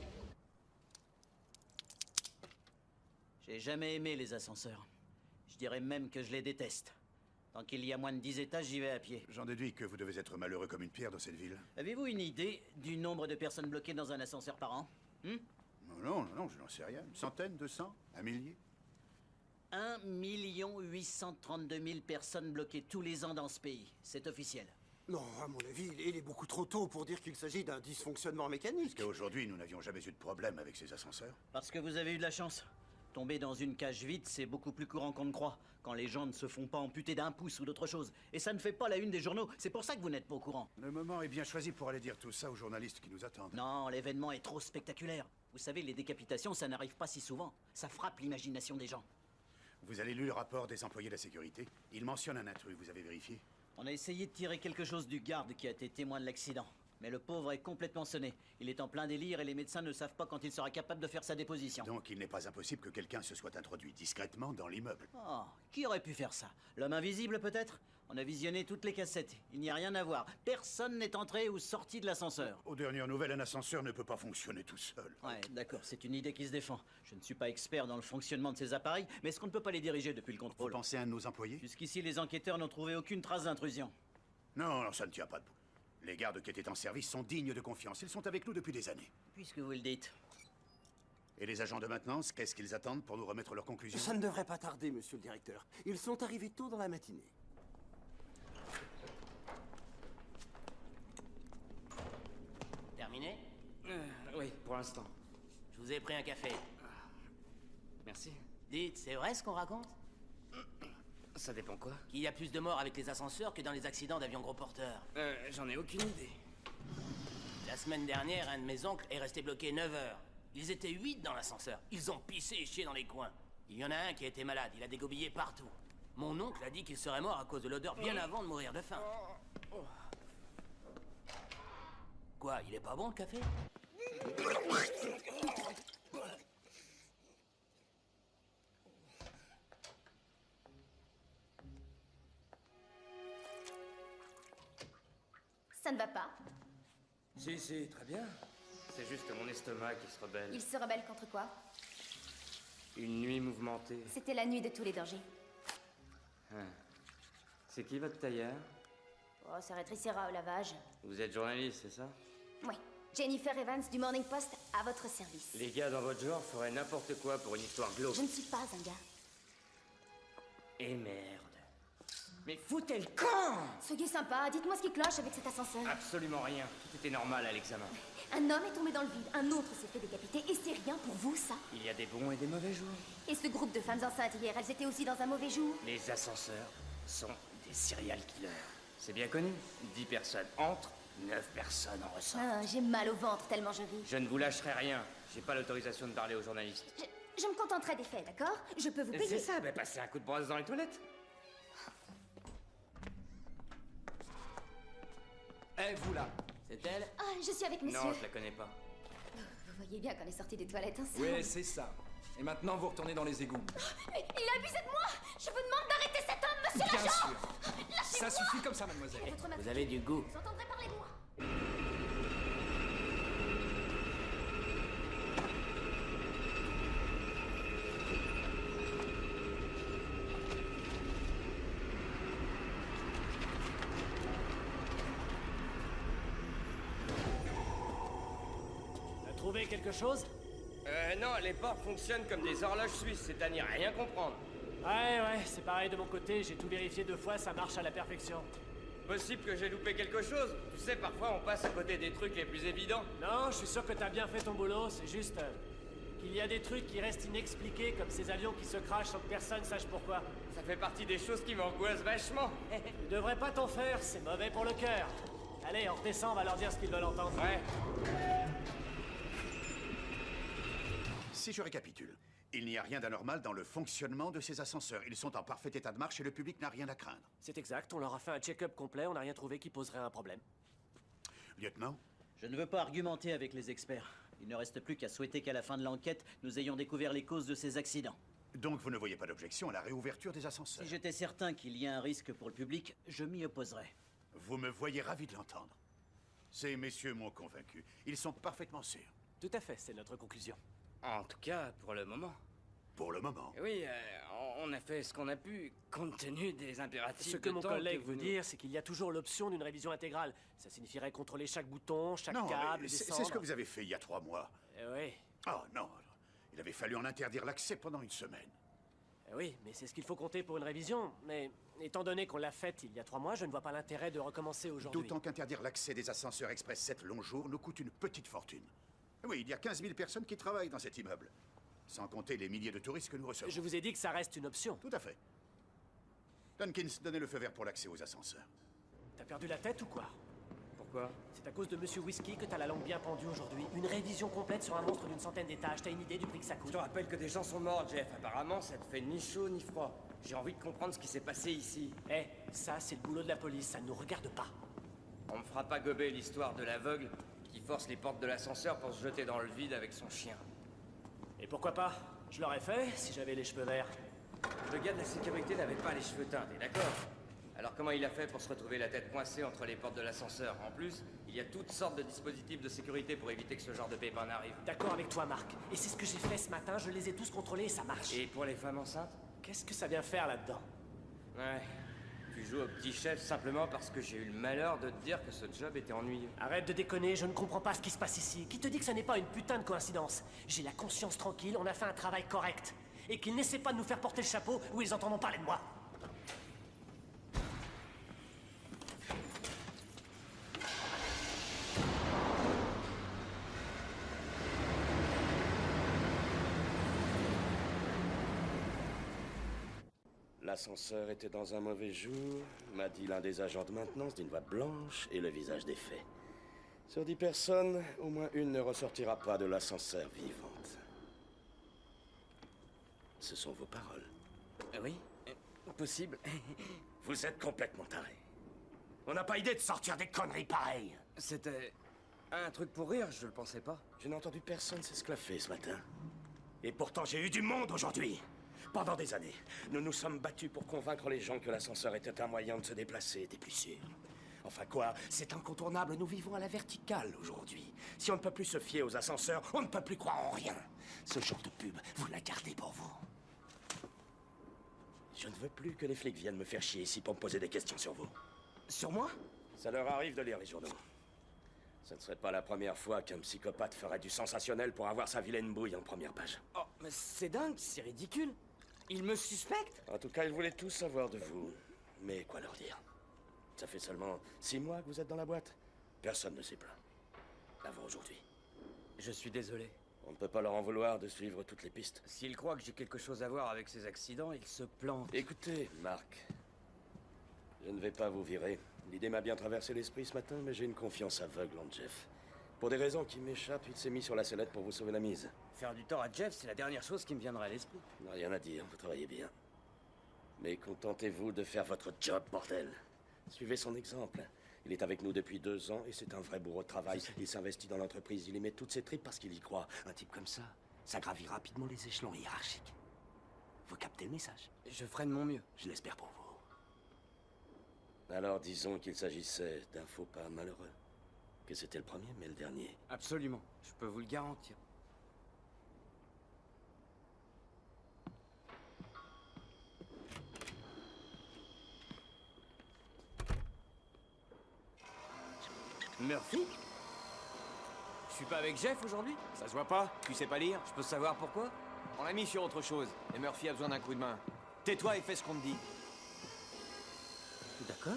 J'ai jamais aimé les ascenseurs. Je dirais même que je les déteste. Tant qu'il y a moins de 10 étages, j'y vais à pied. J'en déduis que vous devez être malheureux comme une pierre dans cette ville. Avez-vous une idée du nombre de personnes bloquées dans un ascenseur par an? Non, je n'en sais rien. Une centaine, 200, un millier? 1 832 000 personnes bloquées tous les ans dans ce pays. C'est officiel. Non, à mon avis, il est beaucoup trop tôt pour dire qu'il s'agit d'un dysfonctionnement mécanique. Parce qu'aujourd'hui, nous n'avions jamais eu de problème avec ces ascenseurs. Parce que vous avez eu de la chance. Tomber dans une cage vide, c'est beaucoup plus courant qu'on ne croit. Quand les gens ne se font pas amputer d'un pouce ou d'autre chose. Et ça ne fait pas la une des journaux. C'est pour ça que vous n'êtes pas au courant. Le moment est bien choisi pour aller dire tout ça aux journalistes qui nous attendent. Non, l'événement est trop spectaculaire. Vous savez, les décapitations, ça n'arrive pas si souvent. Ça frappe l'imagination des gens. Vous avez lu le rapport des employés de la sécurité? Il mentionne un intrus, vous avez vérifié? On a essayé de tirer quelque chose du garde qui a été témoin de l'accident. Mais le pauvre est complètement sonné. Il est en plein délire et les médecins ne savent pas quand il sera capable de faire sa déposition. Donc il n'est pas impossible que quelqu'un se soit introduit discrètement dans l'immeuble. Oh, qui aurait pu faire ça? L'homme invisible peut-être? On a visionné toutes les cassettes. Il n'y a rien à voir. Personne n'est entré ou sorti de l'ascenseur. Aux dernières nouvelles, un ascenseur ne peut pas fonctionner tout seul. Ouais, d'accord, c'est une idée qui se défend. Je ne suis pas expert dans le fonctionnement de ces appareils, mais est-ce qu'on ne peut pas les diriger depuis le contrôle? Vous pensez à un de nos employés? Jusqu'ici, les enquêteurs n'ont trouvé aucune trace d'intrusion. Non, ça ne tient pas debout. Les gardes qui étaient en service sont dignes de confiance. Ils sont avec nous depuis des années. Puisque vous le dites. Et les agents de maintenance, qu'est-ce qu'ils attendent pour nous remettre leurs conclusions? Ça ne devrait pas tarder, monsieur le directeur. Ils sont arrivés tôt dans la matinée. Terminé? Oui, pour l'instant. Je vous ai pris un café. Merci. Dites, c'est vrai ce qu'on raconte? Ça dépend quoi? Qu'il y a plus de morts avec les ascenseurs que dans les accidents d'avions gros porteurs. J'en ai aucune idée. La semaine dernière, un de mes oncles est resté bloqué 9 heures. Ils étaient 8 dans l'ascenseur. Ils ont pissé et chié dans les coins. Il y en a un qui a été malade, il a dégobillé partout. Mon oncle a dit qu'il serait mort à cause de l'odeur bien avant de mourir de faim. Quoi, il est pas bon le café? Ça ne va pas. Si, si, très bien. C'est juste mon estomac qui se rebelle. Il se rebelle contre quoi? Une nuit mouvementée. C'était la nuit de tous les dangers. Ah. C'est qui votre tailleur? Oh, ça rétrécira au lavage. Vous êtes journaliste, c'est ça? Oui. Jennifer Evans du Morning Post à votre service. Les gars dans votre genre feraient n'importe quoi pour une histoire glauque. Je ne suis pas un gars. Et merde. Mais foutez le camp! Soyez sympa, dites-moi ce qui cloche avec cet ascenseur. Absolument rien. Tout était normal à l'examen. Un homme est tombé dans le vide, un autre s'est fait décapiter, et c'est rien pour vous, ça? Il y a des bons et des mauvais jours. Et ce groupe de femmes enceintes hier, elles étaient aussi dans un mauvais jour? Les ascenseurs sont des serial killers. C'est bien connu. 10 personnes entrent, 9 personnes en ressortent. Ah, j'ai mal au ventre tellement je ris. Je ne vous lâcherai rien. J'ai pas l'autorisation de parler aux journalistes. Je me contenterai des faits, d'accord? Je peux vous payer. C'est ça, passez un coup de brosse dans les toilettes. Eh, vous là. C'est elle? Ah, je suis avec monsieur. Non, je la connais pas. Vous voyez bien qu'on est sortis des toilettes ensemble. Oui, c'est ça. Et maintenant, vous retournez dans les égouts. Mais il a abusé de moi! Je vous demande d'arrêter cet homme, monsieur Bien l'agent! sûr. Lâchez-moi! Ça suffit comme ça, mademoiselle. Vous avez du goût. Vous entendrez parler de moi. T'as trouvé quelque chose? Non, les portes fonctionnent comme des horloges suisses, c'est à n'y rien comprendre. Ouais, c'est pareil de mon côté, j'ai tout vérifié 2 fois, ça marche à la perfection. Possible que j'ai loupé quelque chose? Tu sais, parfois on passe à côté des trucs les plus évidents. Non, je suis sûr que t'as bien fait ton boulot, c'est juste qu'il y a des trucs qui restent inexpliqués, comme ces avions qui se crachent sans que personne sache pourquoi. Ça fait partie des choses qui m'angoissent vachement. Tu devrais pas t'en faire, c'est mauvais pour le cœur. Allez, on redescend, on va leur dire ce qu'ils veulent entendre. Ouais. Si je récapitule, il n'y a rien d'anormal dans le fonctionnement de ces ascenseurs. Ils sont en parfait état de marche et le public n'a rien à craindre. C'est exact, on leur a fait un check-up complet, on n'a rien trouvé qui poserait un problème. Lieutenant? Je ne veux pas argumenter avec les experts. Il ne reste plus qu'à souhaiter qu'à la fin de l'enquête, nous ayons découvert les causes de ces accidents. Donc vous ne voyez pas d'objection à la réouverture des ascenseurs? Si j'étais certain qu'il y a un risque pour le public, je m'y opposerais. Vous me voyez ravi de l'entendre. Ces messieurs m'ont convaincu. Ils sont parfaitement sûrs. Tout à fait, c'est notre conclusion. En tout cas, pour le moment. Pour le moment? Oui, on a fait ce qu'on a pu, compte tenu des impératifs. Ce que de mon temps collègue que veut vous- dire, c'est qu'il y a toujours l'option d'une révision intégrale. Ça signifierait contrôler chaque bouton, chaque Non, câble, mais c'est descendre. ce que vous avez fait il y a 3 mois. Oui. Oh non, il avait fallu en interdire l'accès pendant une semaine. Oui, mais c'est ce qu'il faut compter pour une révision. Mais étant donné qu'on l'a faite il y a 3 mois, je ne vois pas l'intérêt de recommencer aujourd'hui. D'autant qu'interdire l'accès des ascenseurs express 7 longs jours nous coûte une petite fortune. Oui, il y a 15 000 personnes qui travaillent dans cet immeuble. Sans compter les milliers de touristes que nous recevons. Je vous ai dit que ça reste une option. Tout à fait. Dunkins, donnez le feu vert pour l'accès aux ascenseurs. T'as perdu la tête ou quoi? Pourquoi? C'est à cause de Monsieur Whisky que t'as la langue bien pendue aujourd'hui. Une révision complète sur un monstre d'une centaine d'étages. T'as une idée du prix que ça coûte? Je te rappelle que des gens sont morts, Jeff. Apparemment, ça te fait ni chaud ni froid. J'ai envie de comprendre ce qui s'est passé ici. Eh, ça, c'est le boulot de la police. Ça ne nous regarde pas. On me fera pas gober l'histoire de l'aveugle qui force les portes de l'ascenseur pour se jeter dans le vide avec son chien. Et pourquoi pas? Je l'aurais fait si j'avais les cheveux verts. Le gars de la sécurité n'avait pas les cheveux teintés, d'accord? Alors comment il a fait pour se retrouver la tête coincée entre les portes de l'ascenseur? En plus, il y a toutes sortes de dispositifs de sécurité pour éviter que ce genre de pépin n'arrive. D'accord avec toi, Marc. Et c'est ce que j'ai fait ce matin. Je les ai tous contrôlés et ça marche. Et pour les femmes enceintes? Qu'est-ce que ça vient faire là-dedans? Ouais. Tu joues au petit chef simplement parce que j'ai eu le malheur de te dire que ce job était ennuyeux. Arrête de déconner, je ne comprends pas ce qui se passe ici. Qui te dit que ça n'est pas une putain de coïncidence? J'ai la conscience tranquille, on a fait un travail correct. Et qu'ils n'essaient pas de nous faire porter le chapeau ou ils entendront parler de moi. L'ascenseur était dans un mauvais jour, m'a dit l'un des agents de maintenance d'une voix blanche et le visage défait. Sur 10 personnes, au moins une ne ressortira pas de l'ascenseur vivante. Ce sont vos paroles. Oui, possible. Vous êtes complètement taré. On n'a pas idée de sortir des conneries pareilles. C'était un truc pour rire, je le pensais pas. Je n'ai entendu personne s'esclaffer ce matin. Et pourtant, j'ai eu du monde aujourd'hui. Pendant des années, nous nous sommes battus pour convaincre les gens que l'ascenseur était un moyen de se déplacer des plus sûrs. Enfin quoi, c'est incontournable, nous vivons à la verticale aujourd'hui. Si on ne peut plus se fier aux ascenseurs, on ne peut plus croire en rien. Ce genre de pub, vous la gardez pour vous. Je ne veux plus que les flics viennent me faire chier ici pour me poser des questions sur vous. Sur moi? Ça leur arrive de lire les journaux. Ce ne serait pas la première fois qu'un psychopathe ferait du sensationnel pour avoir sa vilaine bouille en première page. Oh, mais c'est dingue, c'est ridicule. Ils me suspectent? En tout cas, ils voulaient tout savoir de vous. Mais quoi leur dire? Ça fait seulement 6 mois que vous êtes dans la boîte. Personne ne s'est plaint. Avant aujourd'hui. Je suis désolé. On ne peut pas leur en vouloir de suivre toutes les pistes. S'ils croient que j'ai quelque chose à voir avec ces accidents, ils se plantent. Écoutez, Marc. Je ne vais pas vous virer. L'idée m'a bien traversé l'esprit ce matin, mais j'ai une confiance aveugle en Jeff. Pour des raisons qui m'échappent, il s'est mis sur la sellette pour vous sauver la mise. Faire du tort à Jeff, c'est la dernière chose qui me viendra à l'esprit. Rien à dire, vous travaillez bien. Mais contentez-vous de faire votre job, bordel. Suivez son exemple. Il est avec nous depuis 2 ans et c'est un vrai bourreau de travail. Il s'investit dans l'entreprise, il y met toutes ses tripes parce qu'il y croit. Un type comme ça gravit rapidement les échelons hiérarchiques. Vous captez le message? Je ferai de mon mieux. Je l'espère pour vous. Alors disons qu'il s'agissait d'un faux pas malheureux. Que c'était le premier, mais le dernier. Absolument, je peux vous le garantir. Murphy? Je suis pas avec Jeff aujourd'hui? Ça se voit pas? Tu sais pas lire? Je peux savoir pourquoi? On l'a mis sur autre chose, et Murphy a besoin d'un coup de main. Tais-toi et fais ce qu'on te dit. D'accord.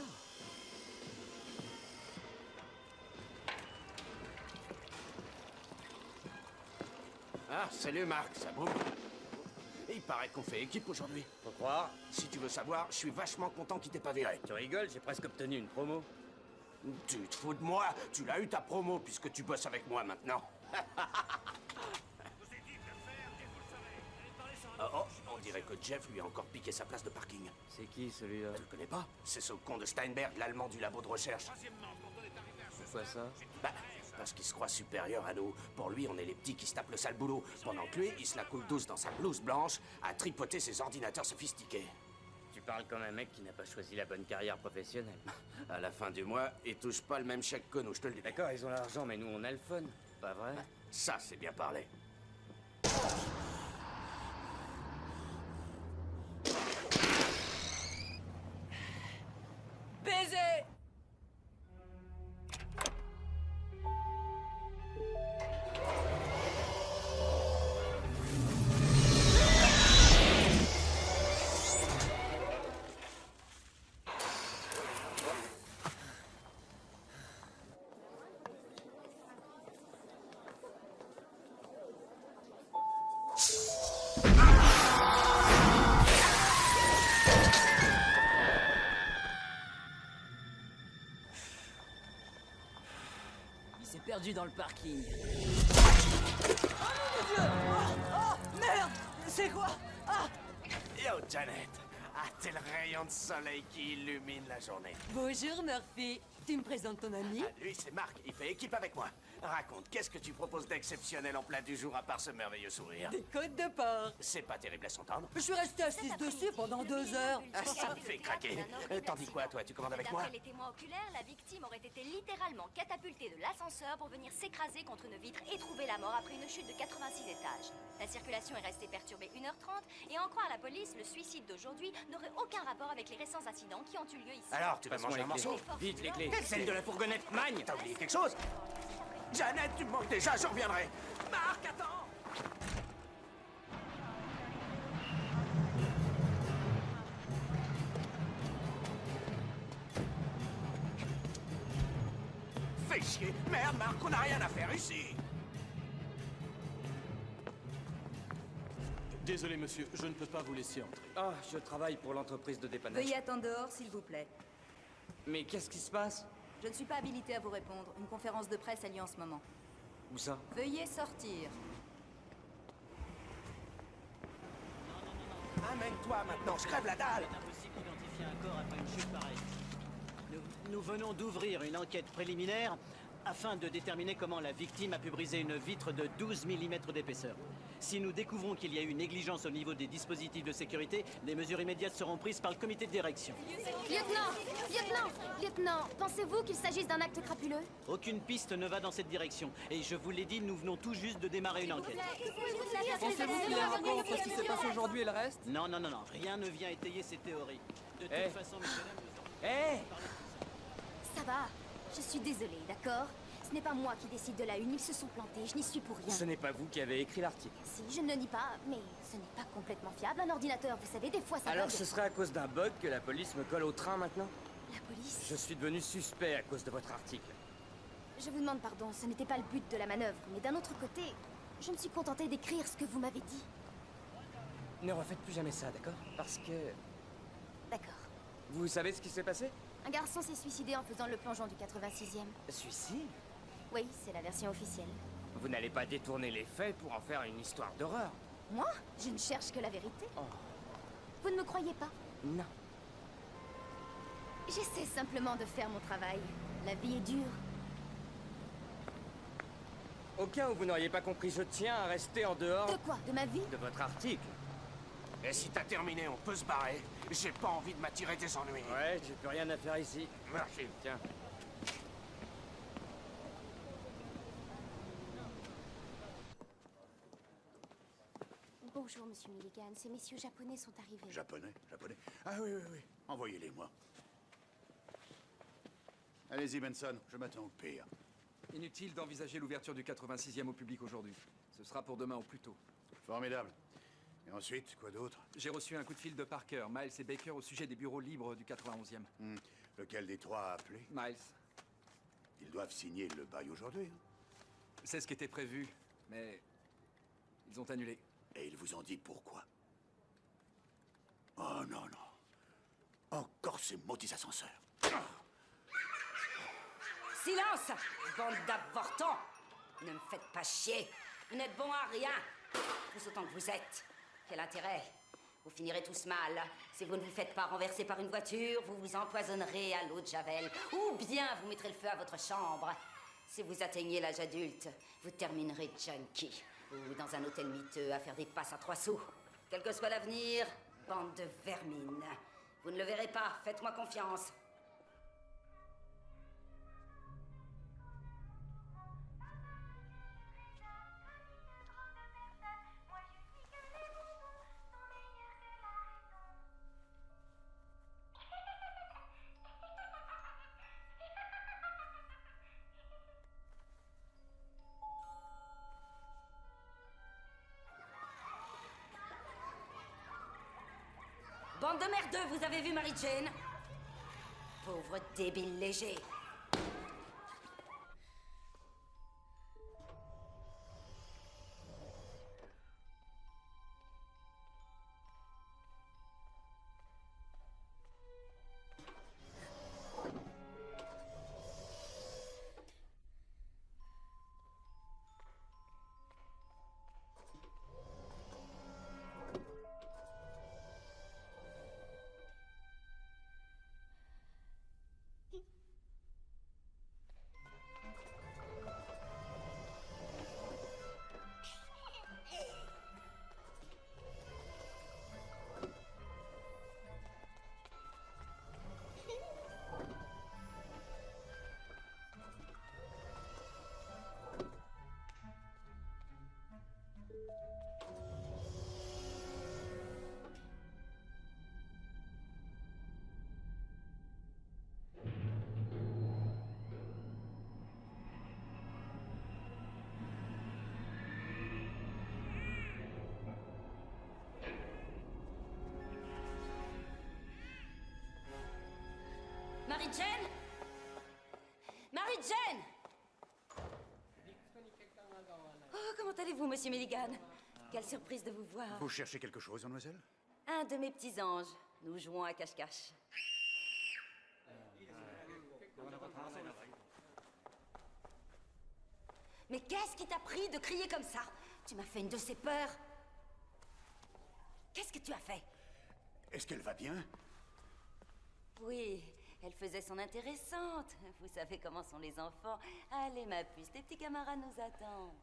Ah, salut Marc, ça boum. Il paraît qu'on fait équipe aujourd'hui. Faut croire. Si tu veux savoir, je suis vachement content qu'il t'ait pas viré. Tu rigoles, j'ai presque obtenu une promo. Tu te fous de moi? Tu l'as eu ta promo puisque tu bosses avec moi maintenant. Oh, on dirait que Jeff lui a encore piqué sa place de parking. C'est qui celui-là? Tu le connais pas? C'est ce con de Steinberg, l'allemand du labo de recherche. Pourquoi ça? Bah, parce qu'il se croit supérieur à nous. Pour lui, on est les petits qui se tapent le sale boulot. Pendant que lui, il se la coule douce dans sa blouse blanche à tripoter ses ordinateurs sophistiqués. Tu parles comme un mec qui n'a pas choisi la bonne carrière professionnelle. À la fin du mois, ils touchent pas le même chèque que nous, je te le dis. D'accord, ils ont l'argent, mais nous, on a le fun. Pas vrai? Ça, c'est bien parlé. Baiser! Perdu dans le parking. Oh mon Dieu! Oh, merde! C'est quoi? Ah! Yo, Janet! Ah, t'es le rayon de soleil qui illumine la journée. Bonjour Murphy. Tu me présentes ton ami? Ah, lui, c'est Marc. Il fait équipe avec moi. Raconte, qu'est-ce que tu proposes d'exceptionnel en plein du jour à part ce merveilleux sourire? Des côtes de porc. C'est pas terrible à s'entendre. Je suis resté assise dessus pendant 2 heures. Ah, ça me fait craquer. T'en dis quoi, toi? Tu commandes avec moi? D'après les témoins oculaires, la victime aurait été littéralement catapultée de l'ascenseur pour venir s'écraser contre une vitre et trouver la mort après une chute de 86 étages. La circulation est restée perturbée 1h30 et en croire la police, le suicide d'aujourd'hui n'aurait aucun rapport avec les récents incidents qui ont eu lieu ici. Alors, tu vas manger un morceau? Vite, les clés. Celle de la fourgonnette Magne! T'as oublié quelque chose? Janet, tu me manques déjà, je reviendrai. Marc, attends! Fais chier! Merde, Marc, on n'a rien à faire ici! Désolé, monsieur, je ne peux pas vous laisser entrer. Ah, je travaille pour l'entreprise de dépannage. Veuillez attendre dehors, s'il vous plaît. Mais qu'est-ce qui se passe? Je ne suis pas habilitée à vous répondre. Une conférence de presse a lieu en ce moment. Où ça? Veuillez sortir. Amène-toi maintenant, je crève la dalle. C'est impossible d'identifier un corps après une chute pareille. Nous venons d'ouvrir une enquête préliminaire afin de déterminer comment la victime a pu briser une vitre de 12 mm d'épaisseur. Si nous découvrons qu'il y a eu négligence au niveau des dispositifs de sécurité, des mesures immédiates seront prises par le comité de direction. Lieutenant, pensez-vous qu'il s'agisse d'un acte crapuleux? Aucune piste ne va dans cette direction. Et je vous l'ai dit, nous venons tout juste de démarrer une enquête. Pensez-vous qu'il y a un rapport entre ce qui s'est passé aujourd'hui et le reste? Non, rien ne vient étayer ces théories. De toute façon, messieurs, Ça va, je suis désolée, d'accord? Ce n'est pas moi qui décide de la une, ils se sont plantés, je n'y suis pour rien. Ce n'est pas vous qui avez écrit l'article. Si, je ne le nie pas, mais ce n'est pas complètement fiable, un ordinateur, vous savez, des fois ça Alors bug. ce serait à cause d'un bug que la police me colle au train maintenant? La police? Je suis devenu suspect à cause de votre article. Je vous demande pardon, ce n'était pas le but de la manœuvre, mais d'un autre côté, je me suis contentée d'écrire ce que vous m'avez dit. Ne refaites plus jamais ça, d'accord? Parce que... D'accord. Vous savez ce qui s'est passé? Un garçon s'est suicidé en faisant le plongeon du 86e. Suicide? Oui, c'est la version officielle. Vous n'allez pas détourner les faits pour en faire une histoire d'horreur? Moi? Je ne cherche que la vérité. Vous ne me croyez pas? Non. J'essaie simplement de faire mon travail. La vie est dure. Au cas où vous n'auriez pas compris, je tiens à rester en dehors... De quoi? De ma vie? De votre article. Et si t'as terminé, on peut se barrer. J'ai pas envie de m'attirer des ennuis. Ouais, j'ai plus rien à faire ici. Merci. Tiens. Bonjour, monsieur Milligan. Ces messieurs japonais sont arrivés. Japonais? Ah oui. Envoyez-les-moi. Allez-y, Benson, je m'attends au pire. Inutile d'envisager l'ouverture du 86e au public aujourd'hui. Ce sera pour demain au plus tôt. Formidable. Et ensuite, quoi d'autre? J'ai reçu un coup de fil de Parker, Miles et Baker au sujet des bureaux libres du 91e. Lequel des trois a appelé? Miles. Ils doivent signer le bail aujourd'hui. C'est ce qui était prévu, mais ils ont annulé. Et ils vous ont dit pourquoi? Oh non. Encore ces maudits ascenseurs. Silence, bande d'avortons! Ne me faites pas chier. Vous n'êtes bon à rien. Tous autant que vous êtes. Quel intérêt? Vous finirez tous mal. Si vous ne vous faites pas renverser par une voiture, vous vous empoisonnerez à l'eau de Javel. Ou bien vous mettrez le feu à votre chambre. Si vous atteignez l'âge adulte, vous terminerez junkie. Ou dans un hôtel miteux à faire des passes à 3 sous. Quel que soit l'avenir, bande de vermine. Vous ne le verrez pas, faites-moi confiance. Bande de merdeux, vous avez vu Mary Jane? Pauvre débile léger. Mary Jane? Mary Jane? Oh, comment allez-vous, monsieur Milligan? Quelle surprise de vous voir. Vous cherchez quelque chose, mademoiselle? Un de mes petits anges. Nous jouons à cache-cache. Mais qu'est-ce qui t'a pris de crier comme ça? Tu m'as fait une de ces peurs. Qu'est-ce que tu as fait? Est-ce qu'elle va bien? Oui, elle faisait son intéressante. Vous savez comment sont les enfants. Allez, ma puce, tes petits camarades nous attendent.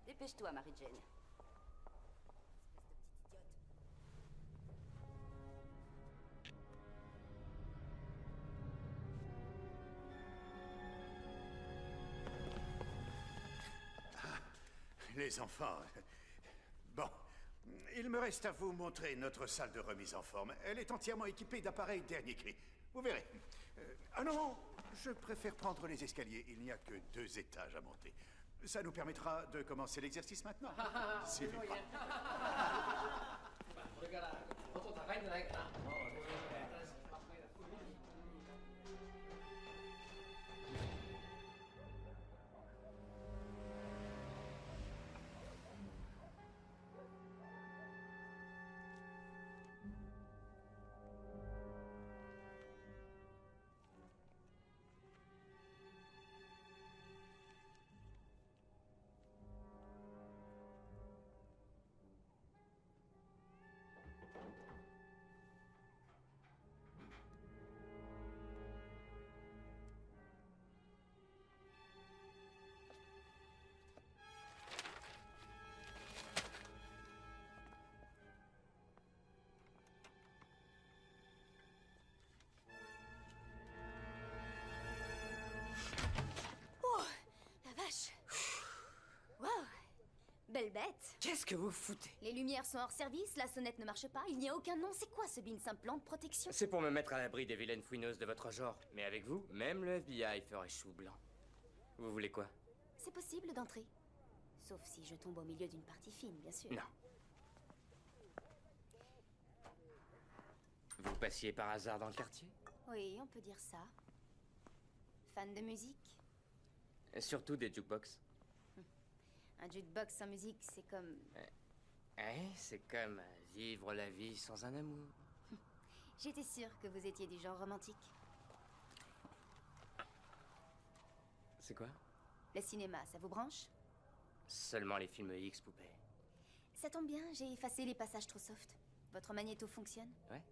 Dépêche-toi, Marie-Jane. Les enfants. Bon, il me reste à vous montrer notre salle de remise en forme. Elle est entièrement équipée d'appareils dernier cri. Vous verrez. Ah non, je préfère prendre les escaliers. Il n'y a que 2 étages à monter. Ça nous permettra de commencer l'exercice maintenant. Suivez-moi. Belle bête. Qu'est-ce que vous foutez? Les lumières sont hors service, la sonnette ne marche pas, il n'y a aucun nom. C'est quoi ce bin? Un plan de protection? C'est pour me mettre à l'abri des vilaines fouineuses de votre genre. Mais avec vous, même le FBI ferait chou blanc. Vous voulez quoi? C'est possible d'entrer. Sauf si je tombe au milieu d'une partie fine, bien sûr. Non. Vous passiez par hasard dans le quartier? Oui, on peut dire ça. Fan de musique? Surtout des jukebox. Un jukebox sans musique, c'est comme... C'est comme vivre la vie sans un amour. J'étais sûre que vous étiez du genre romantique. C'est quoi? Le cinéma, ça vous branche? Seulement les films X, poupée. Ça tombe bien, j'ai effacé les passages trop soft. Votre magnéto fonctionne? Ouais.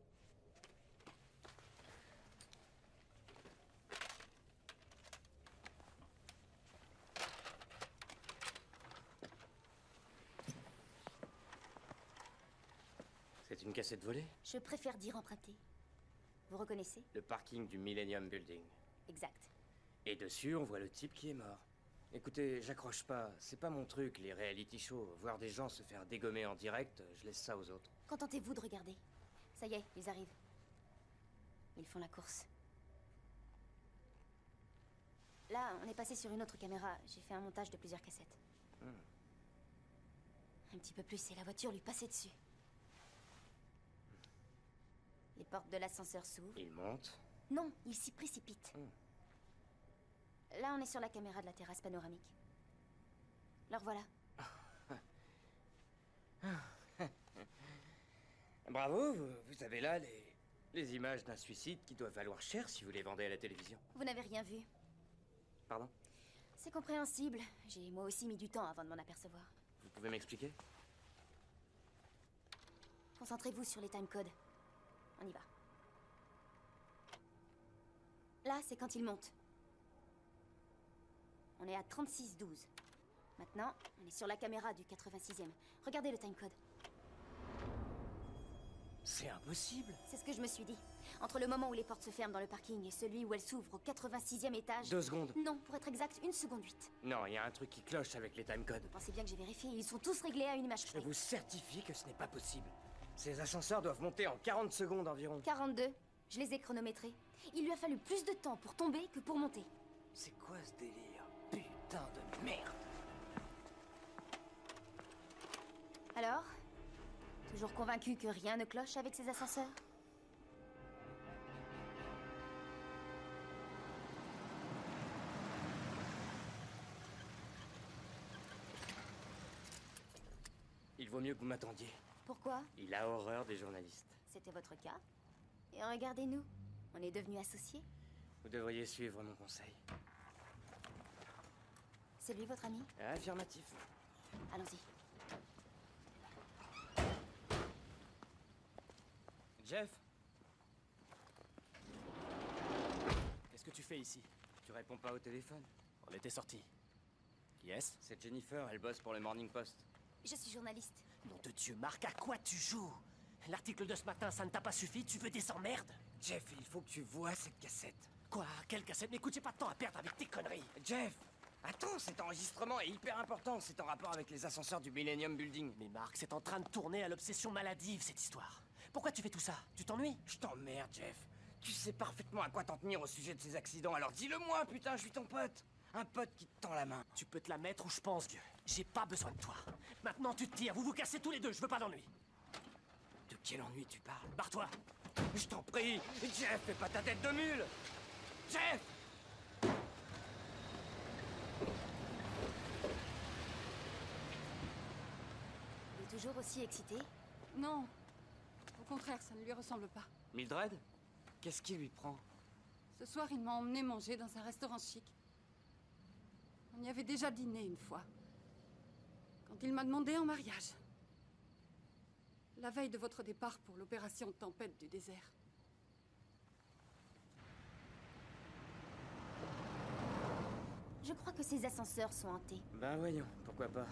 C'est une cassette volée? Je préfère dire empruntée. Vous reconnaissez? Le parking du Millennium Building. Exact. Et dessus, on voit le type qui est mort. Écoutez, j'accroche pas. C'est pas mon truc, les reality shows. Voir des gens se faire dégommer en direct, je laisse ça aux autres. Contentez-vous de regarder. Ça y est, ils arrivent. Ils font la course. Là, on est passé sur une autre caméra. J'ai fait un montage de plusieurs cassettes. Un petit peu plus et la voiture lui passait dessus. Les portes de l'ascenseur s'ouvrent. Il monte. Non, il s'y précipite. Là, on est sur la caméra de la terrasse panoramique. Alors voilà. Bravo, vous avez là les images d'un suicide qui doivent valoir cher si vous les vendez à la télévision. Vous n'avez rien vu. Pardon? C'est compréhensible. J'ai moi aussi mis du temps avant de m'en apercevoir. Vous pouvez m'expliquer? Concentrez-vous sur les timecodes. On y va. Là, c'est quand il monte. On est à 36-12. Maintenant, on est sur la caméra du 86e. Regardez le timecode. C'est impossible. C'est ce que je me suis dit. Entre le moment où les portes se ferment dans le parking et celui où elles s'ouvrent au 86e étage... 2 secondes. Non, pour être exact, 1 seconde 8. Non, il y a un truc qui cloche avec les timecodes. Pensez bien que j'ai vérifié. Ils sont tous réglés à une image Je près. vous certifie que ce n'est pas possible. Ces ascenseurs doivent monter en 40 secondes environ. 42. Je les ai chronométrés. Il lui a fallu plus de temps pour tomber que pour monter. C'est quoi ce délire? Putain de merde. Alors? Toujours convaincu que rien ne cloche avec ces ascenseurs? Il vaut mieux que vous m'attendiez. Pourquoi? Il a horreur des journalistes. C'était votre cas. Et regardez-nous. On est devenus associés. Vous devriez suivre mon conseil. C'est lui votre ami? Affirmatif. Allons-y. Jeff? Qu'est-ce que tu fais ici? Tu réponds pas au téléphone? On était sortis. Qui est-ce? C'est Jennifer, elle bosse pour le Morning Post. Je suis journaliste. Nom de Dieu, Marc, à quoi tu joues? L'article de ce matin, ça ne t'a pas suffi? Tu veux des emmerdes? Jeff, il faut que tu vois cette cassette. Quoi? Quelle cassette? Mais écoute, j'ai pas de temps à perdre avec tes conneries. Jeff! Attends, cet enregistrement est hyper important. C'est en rapport avec les ascenseurs du Millennium Building. Mais Marc, c'est en train de tourner à l'obsession maladive, cette histoire. Pourquoi tu fais tout ça? Tu t'ennuies? Je t'emmerde, Jeff. Tu sais parfaitement à quoi t'en tenir au sujet de ces accidents, alors dis-le-moi, putain, je suis ton pote. Un pote qui te tend la main. Tu peux te la mettre où je pense, vieux. J'ai pas besoin de toi. Maintenant, tu te tires. Vous vous cassez tous les deux. Je veux pas d'ennui. De quel ennui tu parles? Barre-toi. Je t'en prie. Jeff, fais pas ta tête de mule. Jeff! Il est toujours aussi excité? Non. Au contraire, ça ne lui ressemble pas. Mildred? Qu'est-ce qui lui prend? Ce soir, il m'a emmené manger dans un restaurant chic. On y avait déjà dîné une fois. Quand il m'a demandé en mariage. La veille de votre départ pour l'opération Tempête du désert. Je crois que ces ascenseurs sont hantés. Ben voyons, pourquoi pas.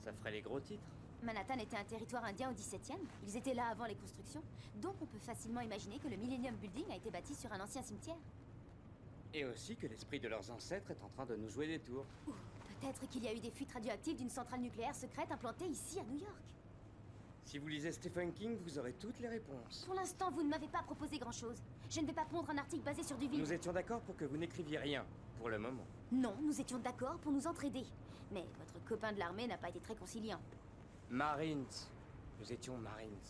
Ça ferait les gros titres. Manhattan était un territoire indien au XVIIe. Ils étaient là avant les constructions. Donc on peut facilement imaginer que le Millennium Building a été bâti sur un ancien cimetière. Et aussi que l'esprit de leurs ancêtres est en train de nous jouer des tours. Ou peut-être qu'il y a eu des fuites radioactives d'une centrale nucléaire secrète implantée ici à New York. Si vous lisez Stephen King, vous aurez toutes les réponses. Pour l'instant, vous ne m'avez pas proposé grand-chose. Je ne vais pas pondre un article basé sur du vide. Nous étions d'accord pour que vous n'écriviez rien, pour le moment. Non, nous étions d'accord pour nous entraider. Mais votre copain de l'armée n'a pas été très conciliant. Marines. Nous étions Marines.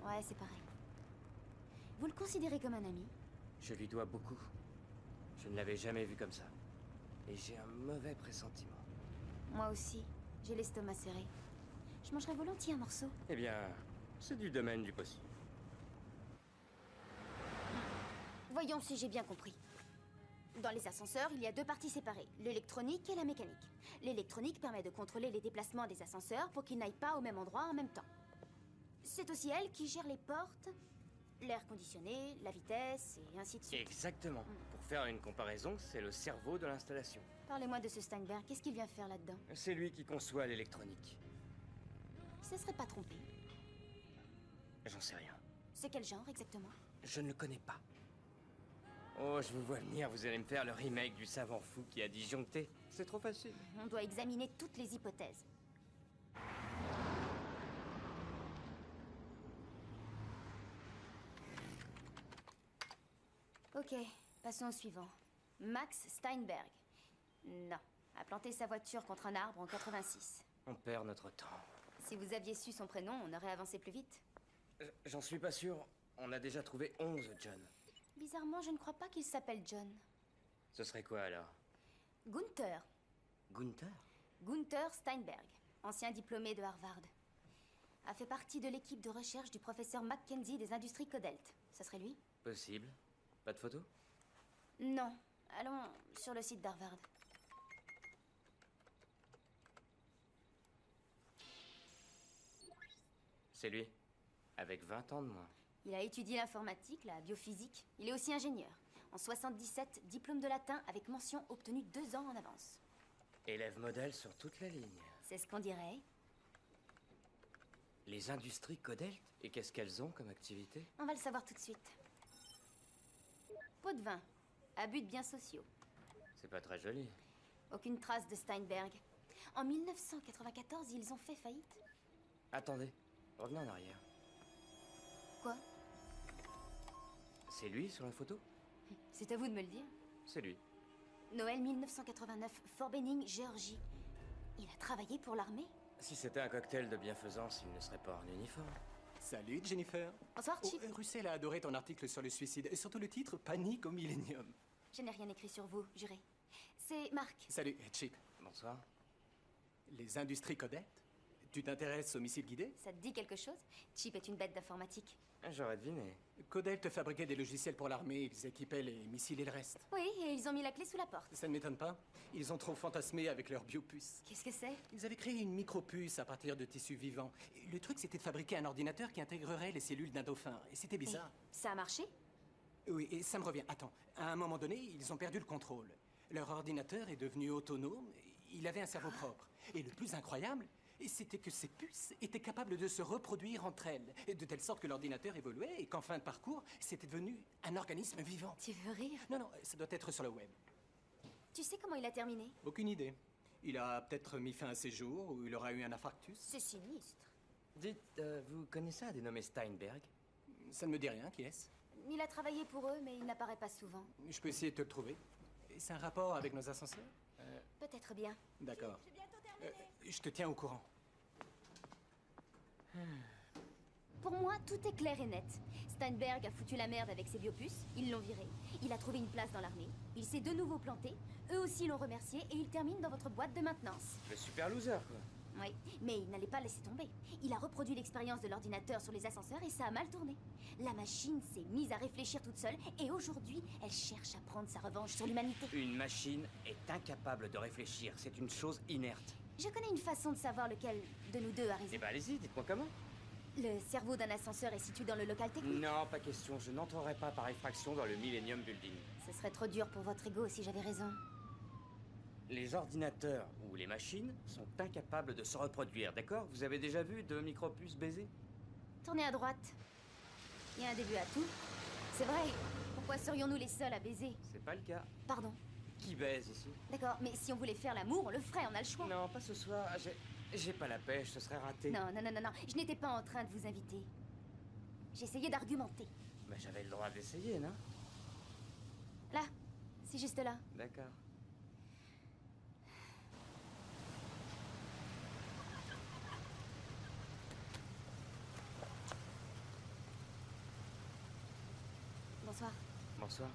Ouais, c'est pareil. Vous le considérez comme un ami? Je lui dois beaucoup. Je ne l'avais jamais vu comme ça. Et j'ai un mauvais pressentiment. Moi aussi. J'ai l'estomac serré. Je mangerais volontiers un morceau. Eh bien, c'est du domaine du possible. Voyons si j'ai bien compris. Dans les ascenseurs, il y a deux parties séparées, l'électronique et la mécanique. L'électronique permet de contrôler les déplacements des ascenseurs pour qu'ils n'aillent pas au même endroit en même temps. C'est aussi elle qui gère les portes, l'air conditionné, la vitesse et ainsi de suite. Exactement. Pour faire une comparaison, c'est le cerveau de l'installation. Parlez-moi de ce Steinberg, qu'est-ce qu'il vient faire là-dedans? C'est lui qui conçoit l'électronique. Ce serait pas trompé. J'en sais rien. C'est quel genre exactement? Je ne le connais pas. Oh, je vous vois venir, vous allez me faire le remake du savant fou qui a disjoncté. C'est trop facile. On doit examiner toutes les hypothèses. Ok, passons au suivant. Max Steinberg. Non, a planté sa voiture contre un arbre en 86. On perd notre temps. Si vous aviez su son prénom, on aurait avancé plus vite. J'en suis pas sûr. On a déjà trouvé 11 John. Bizarrement, je ne crois pas qu'il s'appelle John. Ce serait quoi alors? Gunther. Gunther? Gunther Steinberg, ancien diplômé de Harvard. A fait partie de l'équipe de recherche du professeur Mackenzie des industries Codelt. Ça serait lui? Possible. Pas de photo? Non. Allons sur le site d'Harvard. C'est lui. Avec 20 ans de moins. Il a étudié l'informatique, la biophysique. Il est aussi ingénieur. En 77, diplôme de latin avec mention obtenue 2 ans en avance. Élève modèle sur toute la ligne. C'est ce qu'on dirait. Les industries Codelt? Et qu'est-ce qu'elles ont comme activité? On va le savoir tout de suite. Pot de vin. Abus de biens sociaux. C'est pas très joli. Aucune trace de Steinberg. En 1994, ils ont fait faillite. Attendez. Revenez en arrière. Quoi? C'est lui sur la photo? C'est à vous de me le dire. C'est lui. Noël 1989, Fort Benning, Géorgie. Il a travaillé pour l'armée? Si c'était un cocktail de bienfaisance, il ne serait pas en uniforme. Salut, Jennifer. Bonsoir, Chip. Russell a adoré ton article sur le suicide, et surtout le titre « Panique au Millennium ». Je n'ai rien écrit sur vous, juré. C'est Marc. Salut, Chip. Bonsoir. Les industries Codelt? Tu t'intéresses aux missiles guidés? Ça te dit quelque chose? Chip est une bête d'informatique. J'aurais deviné. Codel te fabriquait des logiciels pour l'armée, ils équipaient les missiles et le reste. Oui, et ils ont mis la clé sous la porte. Ça ne m'étonne pas. Ils ont trop fantasmé avec leur biopuce. Qu'est-ce que c'est? Ils avaient créé une micropuce à partir de tissus vivants. Et le truc, c'était de fabriquer un ordinateur qui intégrerait les cellules d'un dauphin. Et c'était bizarre. Et ça a marché? Oui, et ça me revient. Attends, à un moment donné, ils ont perdu le contrôle. Leur ordinateur est devenu autonome. Il avait un cerveau propre. Et le plus incroyable, c'était que ces puces étaient capables de se reproduire entre elles, de telle sorte que l'ordinateur évoluait et qu'en fin de parcours, c'était devenu un organisme vivant. Tu veux rire? Non, non, ça doit être sur le web. Tu sais comment il a terminé? Aucune idée. Il a peut-être mis fin à ses jours ou il aura eu un infarctus. C'est sinistre. Dites, vous connaissez un dénommé Steinberg? Ça ne me dit rien, qui est-ce? Il a travaillé pour eux, mais il n'apparaît pas souvent. Je peux essayer de te le trouver. C'est un rapport avec nos ascenseurs? Peut-être bien. D'accord. Je te tiens au courant. Pour moi, tout est clair et net. Steinberg a foutu la merde avec ses biopuces, ils l'ont viré. Il a trouvé une place dans l'armée, il s'est de nouveau planté, eux aussi l'ont remercié et il termine dans votre boîte de maintenance. Le super loser, quoi. Oui, mais il n'allait pas laisser tomber. Il a reproduit l'expérience de l'ordinateur sur les ascenseurs et ça a mal tourné. La machine s'est mise à réfléchir toute seule et aujourd'hui, elle cherche à prendre sa revanche sur l'humanité. Une machine est incapable de réfléchir, c'est une chose inerte. Je connais une façon de savoir lequel de nous deux a raison. Eh ben allez-y, dites-moi comment. Le cerveau d'un ascenseur est situé dans le local technique. Non, pas question, je n'entrerai pas par effraction dans le Millennium Building. Ce serait trop dur pour votre ego si j'avais raison. Les ordinateurs ou les machines sont incapables de se reproduire, d'accord? Vous avez déjà vu deux micropuces baiser? Tournez à droite. Il y a un début à tout. C'est vrai. Pourquoi serions-nous les seuls à baiser? C'est pas le cas. Pardon. Qui baise ici? D'accord, mais si on voulait faire l'amour, on le ferait, on a le choix. Non, pas ce soir. J'ai pas la pêche, ce serait raté. Non, non, non, non, non. Je n'étais pas en train de vous inviter. J'essayais d'argumenter. Mais j'avais le droit d'essayer, non? Là. C'est juste là. D'accord. Bonsoir. Bonsoir.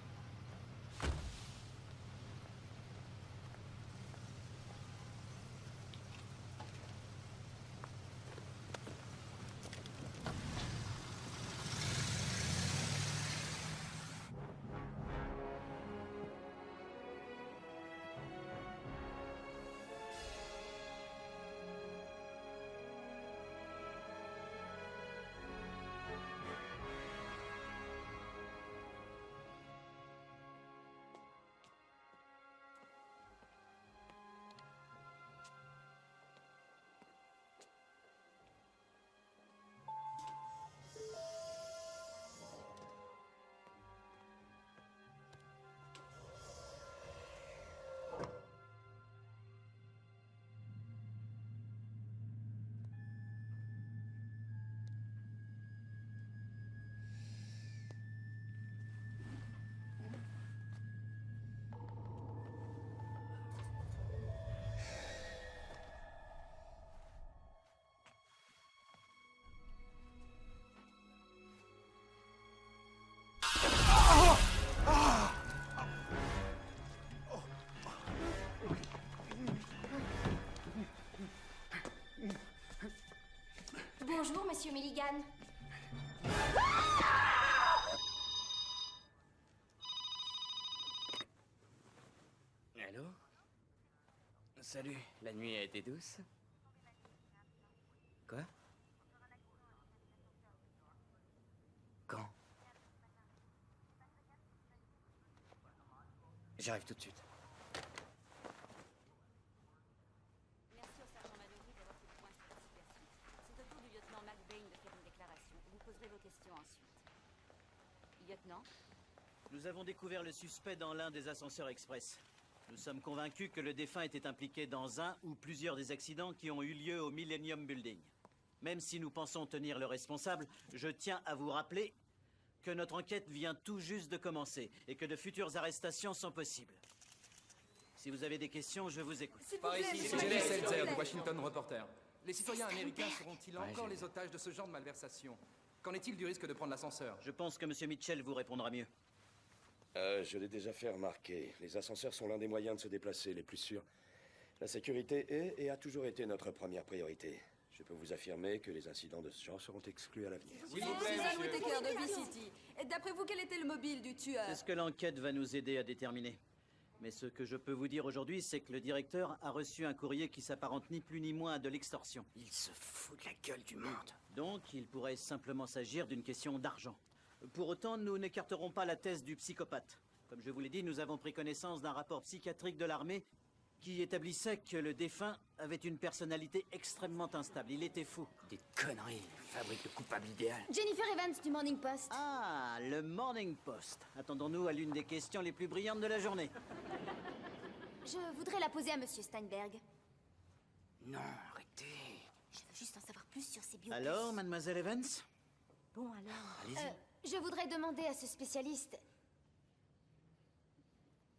Bonjour, monsieur Milligan. Allô? Salut, la nuit a été douce? Quoi? Quand? J'arrive tout de suite. Merci au sergent Mallory d'avoir fait le point sur la situation. C'est au tour du lieutenant McBain de faire une déclaration. Vous poserez vos questions ensuite. Lieutenant? Nous avons découvert le suspect dans l'un des ascenseurs express. Nous sommes convaincus que le défunt était impliqué dans un ou plusieurs des accidents qui ont eu lieu au Millennium Building. Même si nous pensons tenir le responsable, je tiens à vous rappeler que notre enquête vient tout juste de commencer et que de futures arrestations sont possibles. Si vous avez des questions, je vous écoute. Par ici, c'est Jenny Seltzer du Washington Reporter. Les citoyens américains seront-ils encore les otages de ce genre de malversation? Qu'en est-il du risque de prendre l'ascenseur? Je pense que M. Mitchell vous répondra mieux. Je l'ai déjà fait remarquer. Les ascenseurs sont l'un des moyens de se déplacer les plus sûrs. La sécurité est et a toujours été notre première priorité. Je peux vous affirmer que les incidents de ce genre seront exclus à l'avenir. Suzanne Whittaker de V-City. Et d'après vous, quel était le mobile du tueur? C'est ce que l'enquête va nous aider à déterminer. Mais ce que je peux vous dire aujourd'hui, c'est que le directeur a reçu un courrier qui s'apparente ni plus ni moins à de l'extorsion. Il se fout de la gueule du monde. Donc, il pourrait simplement s'agir d'une question d'argent. Pour autant, nous n'écarterons pas la thèse du psychopathe. Comme je vous l'ai dit, nous avons pris connaissance d'un rapport psychiatrique de l'armée qui établissait que le défunt avait une personnalité extrêmement instable. Il était fou. Des conneries. Fabrique de coupable idéal. Jennifer Evans du Morning Post. Ah, le Morning Post. Attendons-nous à l'une des questions les plus brillantes de la journée. Je voudrais la poser à Monsieur Steinberg. Non, arrêtez. Je veux juste en savoir plus sur ces biopsies. Alors, mademoiselle Evans? Bon, alors... Allez-y. Je voudrais demander à ce spécialiste...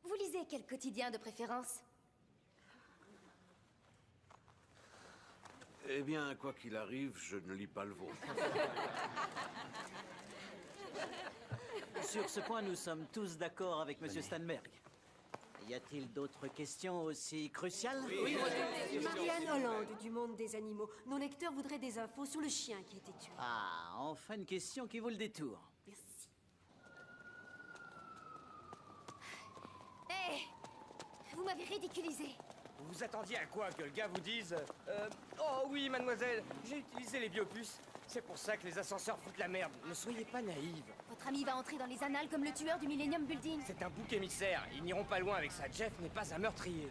Vous lisez quel quotidien de préférence? Eh bien, quoi qu'il arrive, je ne lis pas le vôtre. Sur ce point, nous sommes tous d'accord avec Monsieur Steinberg. Y a-t-il d'autres questions aussi cruciales? Oui, Marianne Holland du Monde des Animaux. Nos lecteurs voudraient des infos sur le chien qui a été tué. Ah, enfin une question qui vaut le détour. Merci. Hé! Vous m'avez ridiculisé. Vous vous attendiez à quoi? Que le gars vous dise oh oui, mademoiselle, j'ai utilisé les biopuces. C'est pour ça que les ascenseurs foutent la merde. Ne soyez pas naïve. Votre ami va entrer dans les annales comme le tueur du Millennium Building. C'est un bouc émissaire. Ils n'iront pas loin avec ça. Jeff n'est pas un meurtrier.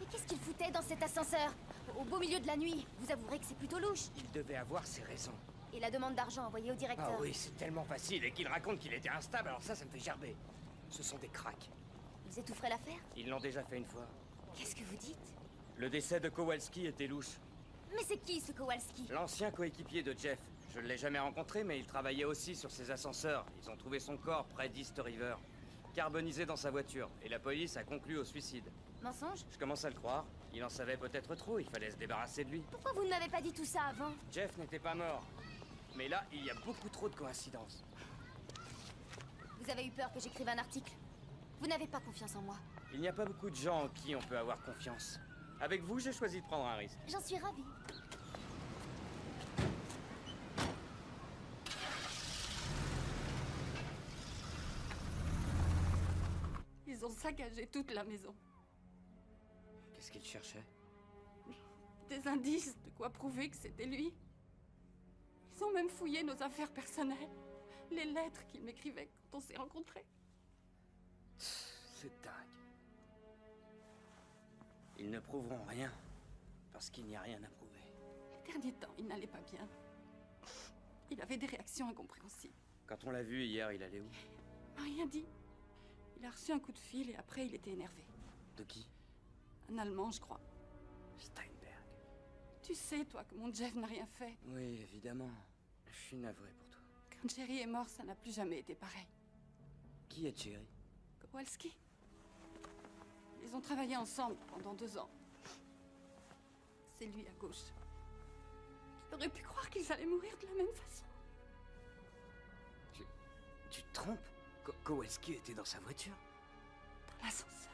Mais qu'est-ce qu'il foutait dans cet ascenseur? Au beau milieu de la nuit. Vous avouerez que c'est plutôt louche. Il devait avoir ses raisons. Et la demande d'argent envoyée au directeur. Ah oui, c'est tellement facile. Et qu'il raconte qu'il était instable, alors ça me fait gerber. Ce sont des cracks. Ils étoufferaient l'affaire? Ils l'ont déjà fait une fois. Qu'est-ce que vous dites? Le décès de Kowalski était louche. Mais c'est qui ce Kowalski? L'ancien coéquipier de Jeff. Je ne l'ai jamais rencontré, mais il travaillait aussi sur ces ascenseurs. Ils ont trouvé son corps près d'East River, carbonisé dans sa voiture, et la police a conclu au suicide. Mensonge? Je commence à le croire. Il en savait peut-être trop, il fallait se débarrasser de lui. Pourquoi vous ne m'avez pas dit tout ça avant? Jeff n'était pas mort. Mais là, il y a beaucoup trop de coïncidences. Vous avez eu peur que j'écrive un article? Vous n'avez pas confiance en moi? Il n'y a pas beaucoup de gens en qui on peut avoir confiance. Avec vous, j'ai choisi de prendre un risque. J'en suis ravie. Ils ont saccagé toute la maison. Qu'est-ce qu'il cherchait? Des indices, de quoi prouver que c'était lui. Ils ont même fouillé nos affaires personnelles. Les lettres qu'il m'écrivait quand on s'est rencontrés. C'est dingue. Ils ne prouveront rien, parce qu'il n'y a rien à prouver. Ces derniers temps, il n'allait pas bien. Il avait des réactions incompréhensibles. Quand on l'a vu hier, il allait où? Il m'a rien dit. Il a reçu un coup de fil et après il était énervé. De qui? Un Allemand, je crois. Steinberg. Tu sais, toi, que mon Jeff n'a rien fait. Oui, évidemment. Je suis navré pour toi. Quand Jerry est mort, ça n'a plus jamais été pareil. Qui est Jerry? Kowalski. Ils ont travaillé ensemble pendant 2 ans. C'est lui à gauche. Qui aurait pu croire qu'ils allaient mourir de la même façon? Tu te trompes? Kowalski était dans sa voiture? Dans l'ascenseur.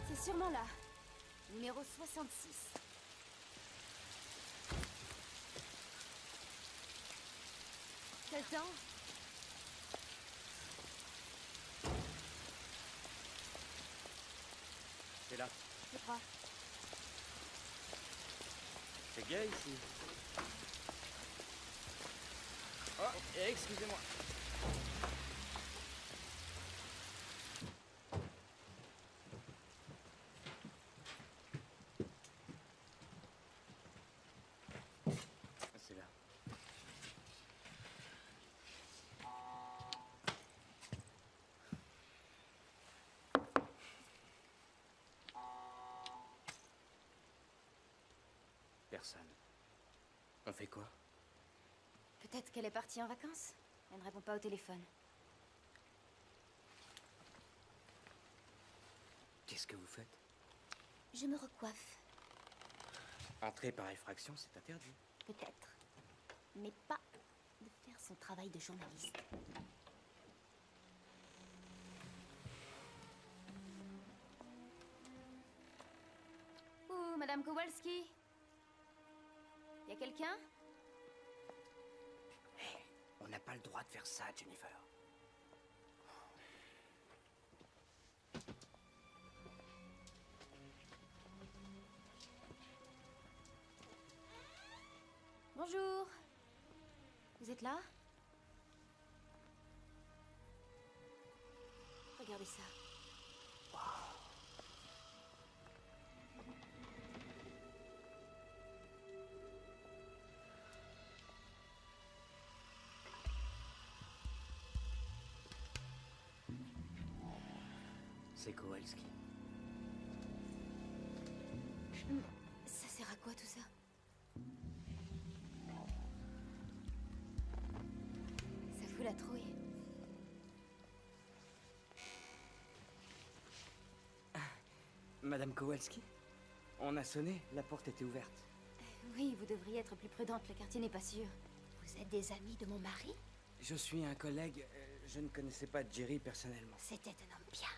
C'est sûrement là. Numéro 66. Quel temps? C'est là. Je crois. C'est gay ici. Oh, excusez-moi. C'est là. Personne. On fait quoi? Peut-être qu'elle est partie en vacances. Elle ne répond pas au téléphone. Qu'est-ce que vous faites? Je me recoiffe. Entrer par effraction, c'est interdit. Peut-être. Mais pas de faire son travail de journaliste. Madame Kowalski? Y a quelqu'un? On n'a pas le droit de faire ça, Jennifer. Bonjour. Vous êtes là? Regardez ça. C'est Kowalski. Ça sert à quoi tout ça? Ça fout la trouille. Madame Kowalski? On a sonné, la porte était ouverte. Oui, vous devriez être plus prudente, le quartier n'est pas sûr. Vous êtes des amis de mon mari? Je suis un collègue, je ne connaissais pas Jerry personnellement. C'était un homme bien.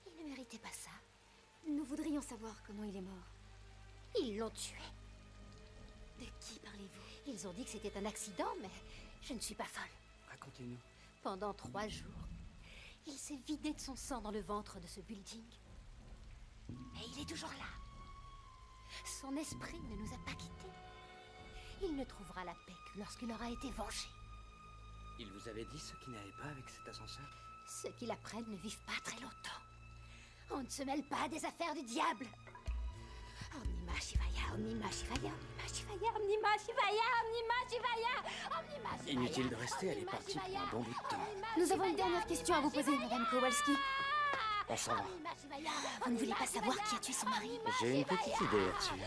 Il ne méritait pas ça. Nous voudrions savoir comment il est mort. Ils l'ont tué. De qui parlez-vous? Ils ont dit que c'était un accident, mais je ne suis pas folle. Racontez-nous. Pendant 3 jours, il s'est vidé de son sang dans le ventre de ce building. Et il est toujours là. Son esprit ne nous a pas quittés. Il ne trouvera la paix que lorsqu'il aura été vengé. Il vous avait dit ce qui n'allait pas avec cet ascenseur? Ceux qui l'apprennent ne vivent pas très longtemps. On ne se mêle pas des affaires du diable. Omnima Shivaya, Omnima Shivaya, Omnima Shivaya, Omnima Shivaya, Omnima Shivaya, Omnima Shivaya. Inutile de rester, elle est partie pour un bon bout de temps. Nous avons une dernière question à vous poser, Madame Kowalski. On s'en va. Vous ne voulez pas savoir qui a tué son mari? J'ai une petite idée là-dessus.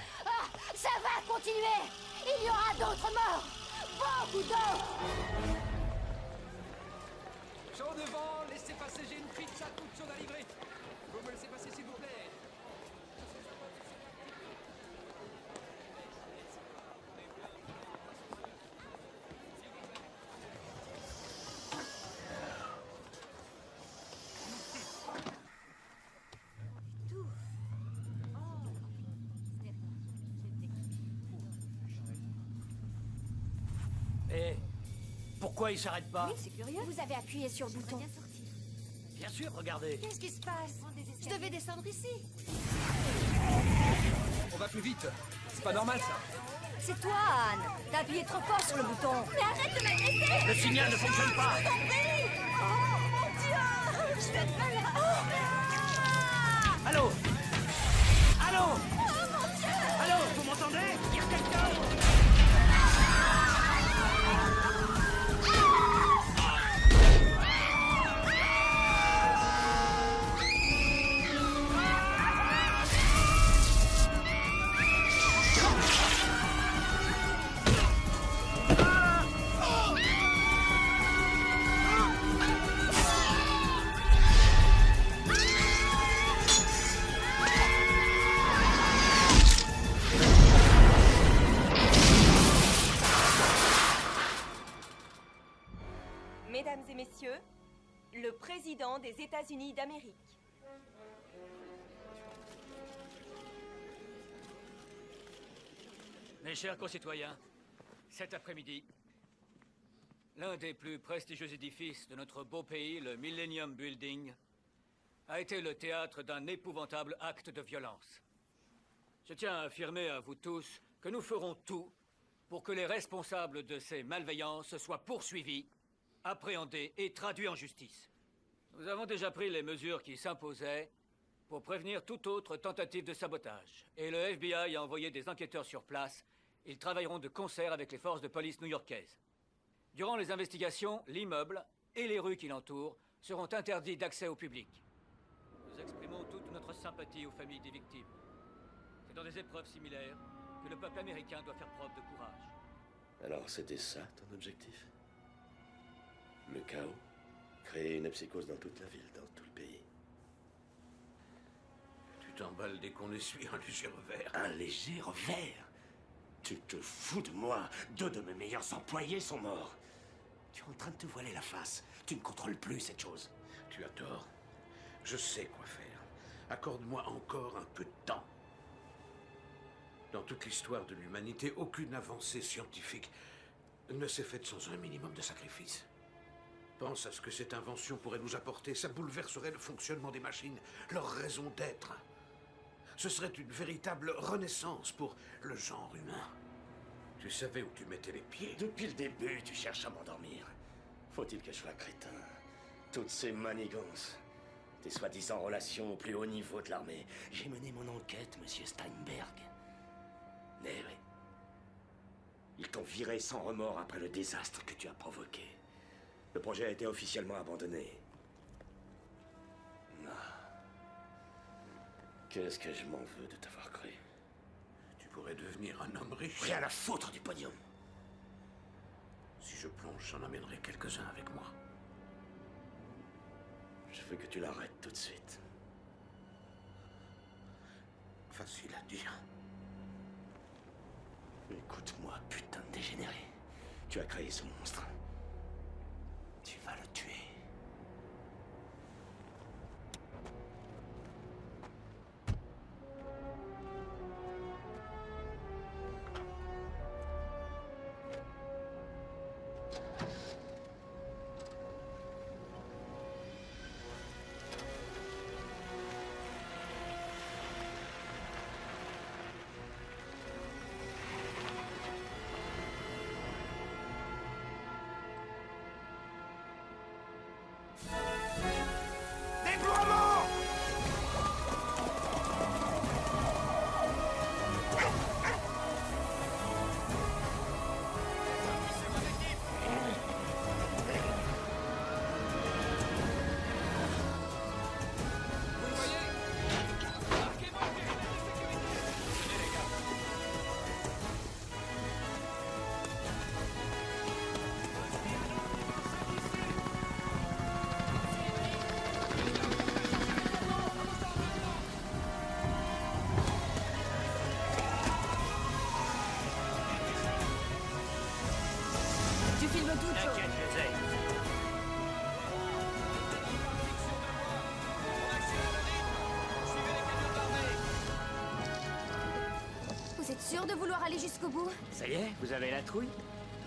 Ça va continuer. Il y aura d'autres morts. Beaucoup d'autres. Chaud devant, laissez passer, j'ai une pizza toute chaude à livrer. Vous me laissez passer, s'il vous plaît. Eh, pourquoi il s'arrête pas? Oui, c'est curieux. Vous avez appuyé sur le bouton. Bien sûr, regardez. Qu'est-ce qui se passe? Je devais descendre ici. On va plus vite. C'est pas normal, ça. C'est toi, Anne. T'as appuyé trop fort sur le bouton. Mais arrête de m'agresser. Le signal ne fonctionne pas. Je t'en prie. Oh, mon Dieu. Je vais te faire... Oh. Allô? Allô? Oh, mon Dieu. Allô? Vous m'entendez? Il y a quelqu'un? Mesdames et messieurs, le président des États-Unis d'Amérique. Mes chers concitoyens, cet après-midi, l'un des plus prestigieux édifices de notre beau pays, le Millennium Building, a été le théâtre d'un épouvantable acte de violence. Je tiens à affirmer à vous tous que nous ferons tout pour que les responsables de ces malveillances soient poursuivis, appréhendés et traduits en justice. Nous avons déjà pris les mesures qui s'imposaient pour prévenir toute autre tentative de sabotage. Et le FBI a envoyé des enquêteurs sur place. Ils travailleront de concert avec les forces de police new-yorkaises. Durant les investigations, l'immeuble et les rues qui l'entourent seront interdits d'accès au public. Nous exprimons toute notre sympathie aux familles des victimes. C'est dans des épreuves similaires que le peuple américain doit faire preuve de courage. Alors c'était ça ton objectif? Le chaos? Créer une psychose dans toute la ville, dans tout le pays. Tu t'emballes dès qu'on essuie un léger revers. Un léger revers? Tu te fous de moi? 2 de mes meilleurs employés sont morts. Tu es en train de te voiler la face. Tu ne contrôles plus cette chose. Tu as tort. Je sais quoi faire. Accorde-moi encore un peu de temps. Dans toute l'histoire de l'humanité, aucune avancée scientifique ne s'est faite sans un minimum de sacrifice. Pense à ce que cette invention pourrait nous apporter. Ça bouleverserait le fonctionnement des machines, leur raison d'être. Ce serait une véritable renaissance pour le genre humain. Tu savais où tu mettais les pieds. Depuis le début, tu cherches à m'endormir. Faut-il que je sois crétin? Toutes ces manigances, tes soi-disant relations au plus haut niveau de l'armée. J'ai mené mon enquête, monsieur Steinberg. Mais oui. Ils t'ont viré sans remords après le désastre que tu as provoqué. Le projet a été officiellement abandonné. Qu'est-ce que je m'en veux de t'avoir cru? Tu pourrais devenir un homme riche. Rien à foutre du pognon. Si je plonge, j'en amènerai quelques-uns avec moi. Je veux que tu l'arrêtes tout de suite. Facile à dire. Écoute-moi, putain de dégénéré. Tu as créé ce monstre. Tu vas le tuer. Vous êtes sûr de vouloir aller jusqu'au bout? Ça y est, vous avez la trouille?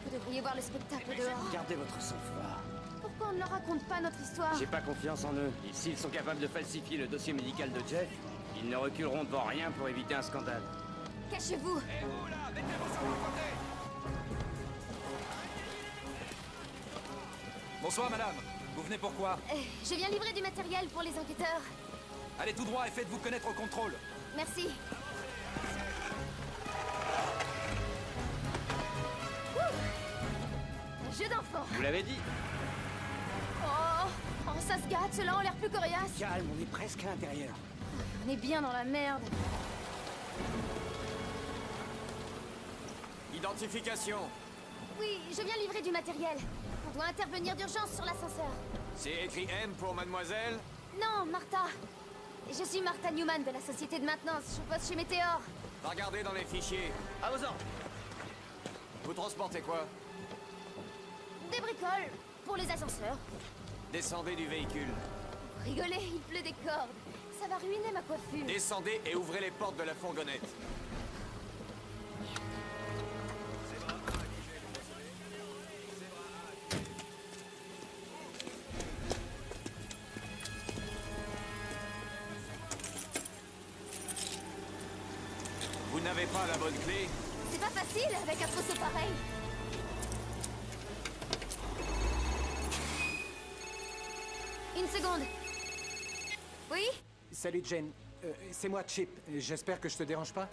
Vous devriez voir le spectacle dehors. Gardez votre sang-froid. Pourquoi on ne leur raconte pas notre histoire? J'ai pas confiance en eux. Et s'ils sont capables de falsifier le dossier médical de Jeff, ils ne reculeront devant rien pour éviter un scandale. Cachez-vous! Bonsoir, madame. Vous venez pourquoi? Je viens livrer du matériel pour les enquêteurs. Allez tout droit et faites-vous connaître au contrôle. Merci. Un jeu d'enfant. Vous l'avez dit. Oh, ça se gâte, ceux-là ont l'air plus coriaces. Calme, on est presque à l'intérieur. On est bien dans la merde. Identification. Oui, je viens livrer du matériel. On doit intervenir d'urgence sur l'ascenseur. C'est écrit M pour mademoiselle? Non, Martha. Je suis Martha Newman de la société de maintenance. Je bosse chez Météor. Regardez dans les fichiers. À vos ordres. Vous transportez quoi? Des bricoles pour les ascenseurs. Descendez du véhicule. Rigolez, il pleut des cordes. Ça va ruiner ma coiffure. Descendez et ouvrez les portes de la fourgonnette. Vous n'avez pas la bonne clé? C'est pas facile avec un trousseau pareil. Une seconde. Oui? Salut Jane, c'est moi Chip. J'espère que je te dérange pas.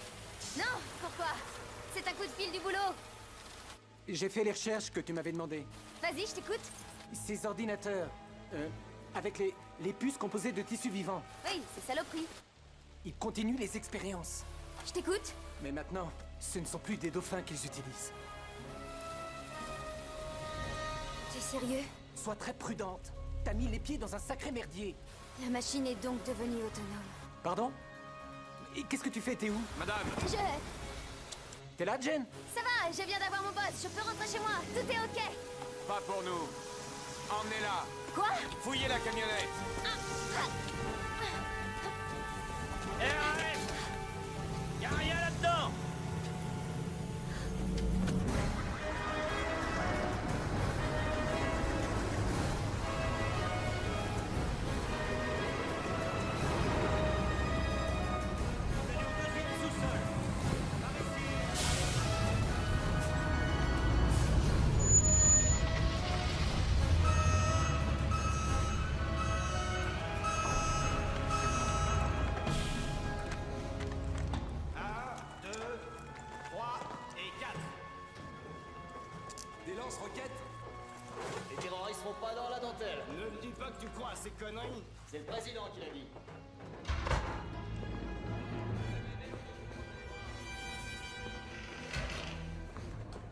Non, pourquoi? C'est un coup de fil du boulot. J'ai fait les recherches que tu m'avais demandé. Vas-y, je t'écoute. Ces ordinateurs, avec les puces composées de tissus vivants. Oui, c'est saloperie. Ils continuent les expériences. Je t'écoute. Mais maintenant, ce ne sont plus des dauphins qu'ils utilisent. Tu es sérieux? Sois très prudente. T'as mis les pieds dans un sacré merdier. La machine est donc devenue autonome. Pardon? Et qu'est-ce que tu fais? T'es où? Madame! T'es là, Jen? Ça va, je viens d'avoir mon boss. Je peux rentrer chez moi. Tout est ok. Pas pour nous. Emmenez-la. Quoi? Fouillez la camionnette. Hé, arrête! Y'a rien là-dedans! bordel? Ne me dis pas que tu crois à ces conneries. C'est le président qui l'a dit.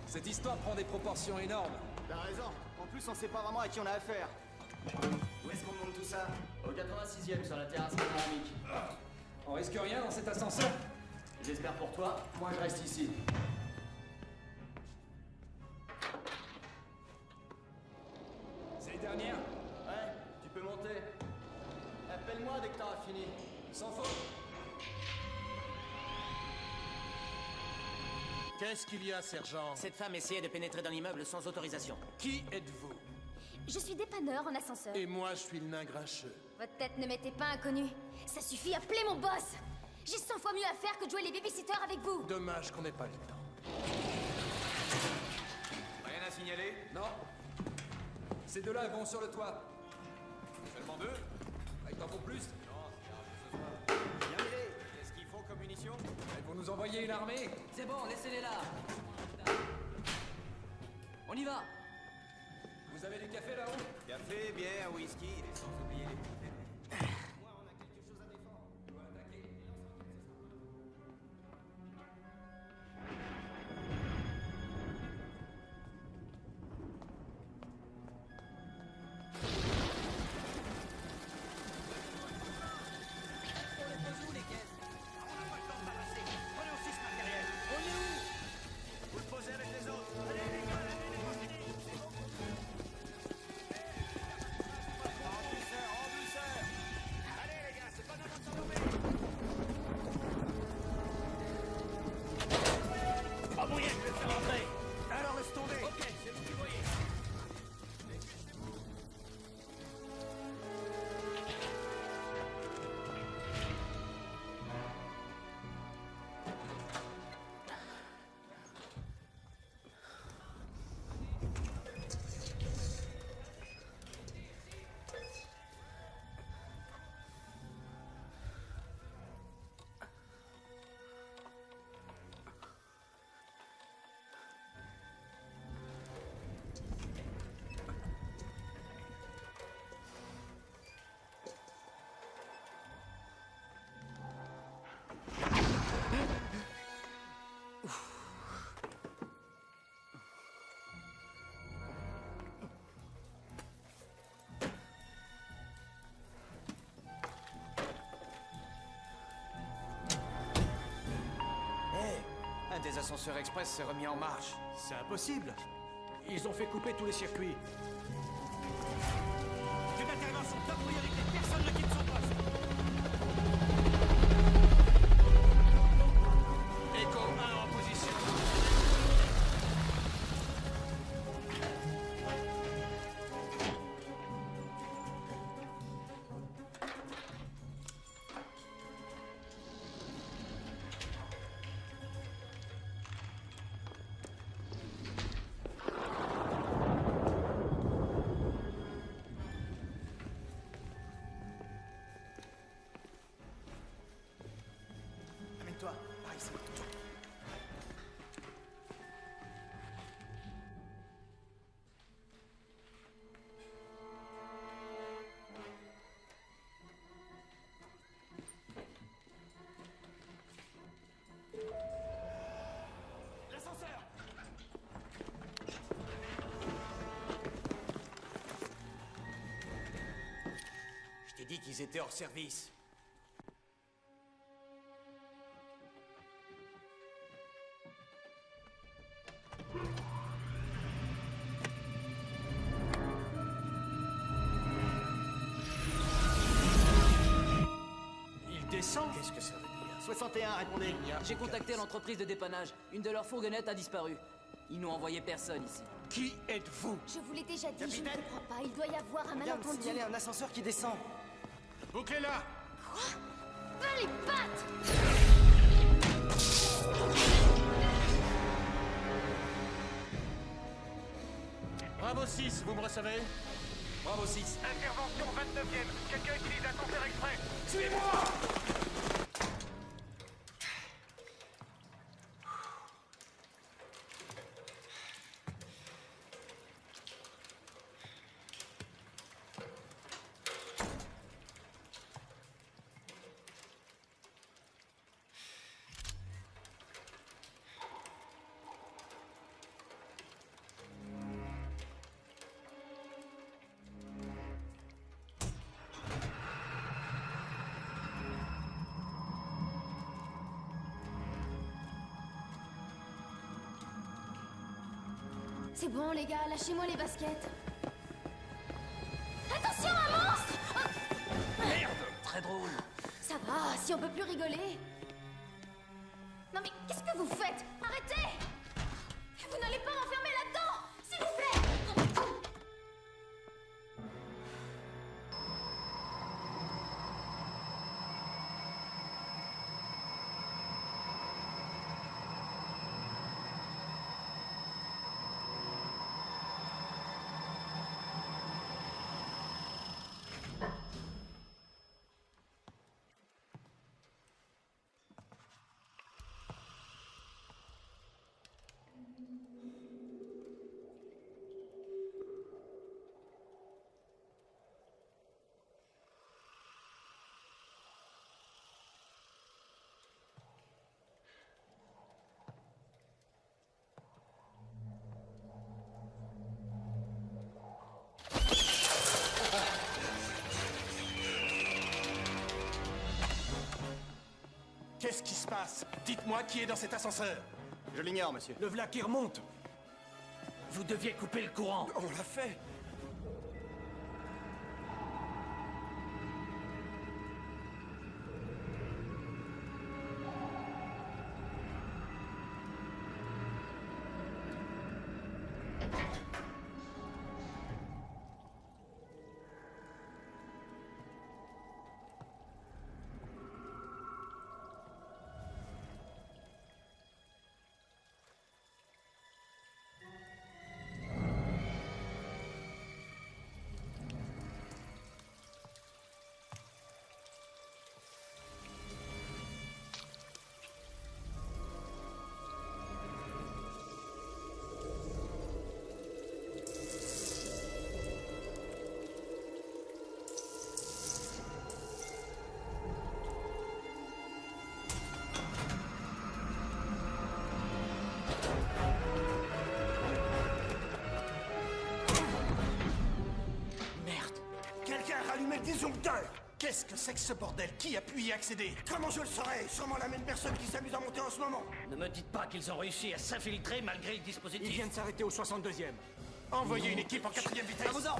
Cette histoire prend des proportions énormes. T'as raison. En plus, on sait pas vraiment à qui on a affaire. Où est-ce qu'on monte tout ça? Au 86e, sur la terrasse panoramique. On risque rien dans cet ascenseur? J'espère pour toi. Moi, je reste ici. C'est les dernières? Ouais, tu peux monter. Appelle-moi dès que t'auras fini. Sans faute. Qu'est-ce qu'il y a, sergent? Cette femme essayait de pénétrer dans l'immeuble sans autorisation. Qui êtes-vous? Je suis dépanneur en ascenseur. Et moi, je suis le nain grincheux. Votre tête ne m'était pas inconnue. Ça suffit, appelez mon boss. J'ai 100 fois mieux à faire que de jouer les babysitters avec vous. Dommage qu'on n'ait pas le temps. Rien à signaler? Non. Ces deux-là vont sur le toit. Seulement deux? Il t'en faut plus? Bien mêlé. Qu'est-ce qu'il faut comme munitions? Ils vont nous envoyer une armée. C'est bon, laissez-les là. On y va. Vous avez du café là-haut? Café, bière, whisky, et sans oublier les bouteilles. Un des ascenseurs express s'est remis en marche. C'est impossible. Ils ont fait couper tous les circuits. Une intervention top priorité. Personne ne quitte son poste. Echo 1 en position. Amène-toi, par ici. L'ascenseur. Je t'ai dit qu'ils étaient hors service. Il descend? Qu'est-ce que ça veut dire? 61, répondez. J'ai contacté l'entreprise de dépannage. Une de leurs fourgonnettes a disparu. Ils n'ont envoyé personne ici. Qui êtes-vous? Je vous l'ai déjà dit, je ne comprends pas. Il doit y avoir un Viens me malentendu. signaler un ascenseur qui descend. Bouclez-la! Pas les pattes! Bravo 6, vous me recevez? Bravo 6. Intervention 29e. Quelqu'un utilise ascenseur express. Suivez-moi! C'est bon, les gars, lâchez-moi les baskets. Attention, un monstre! Merde! Très drôle. Ça va, si on peut plus rigoler. Non mais qu'est-ce que vous faites? Arrêtez! Vous n'allez pas m'enfermer là-dedans! S'il vous plaît! Qu'est-ce qui se passe? Dites-moi qui est dans cet ascenseur. Je l'ignore, monsieur. Le v'là qui remonte. Vous deviez couper le courant. On l'a fait. Allumez le disjoncteur! Qu'est-ce que c'est que ce bordel? Qui a pu y accéder? Comment je le saurais? Sûrement la même personne qui s'amuse à monter en ce moment. Ne me dites pas qu'ils ont réussi à s'infiltrer malgré le dispositif. Ils viennent de s'arrêter au 62e. Envoyez une équipe en 4e vitesse. Vamos-en!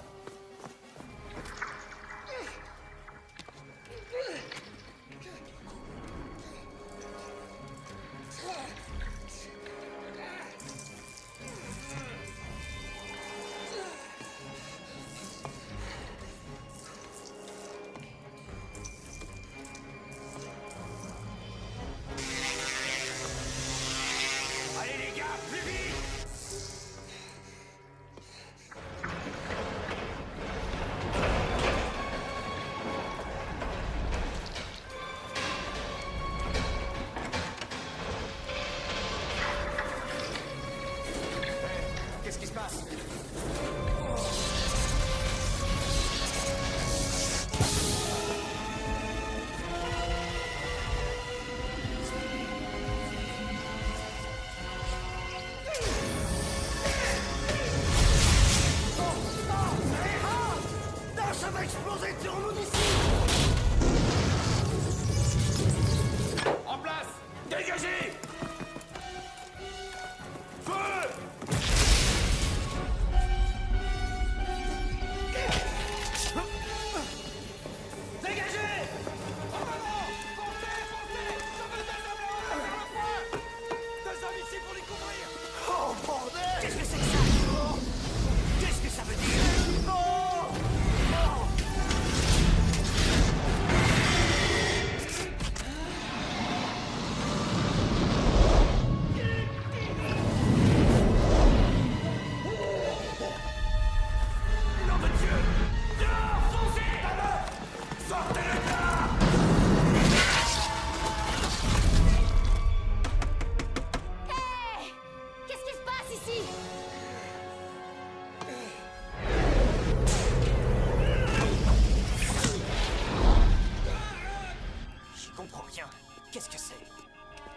Qu'est-ce que c'est?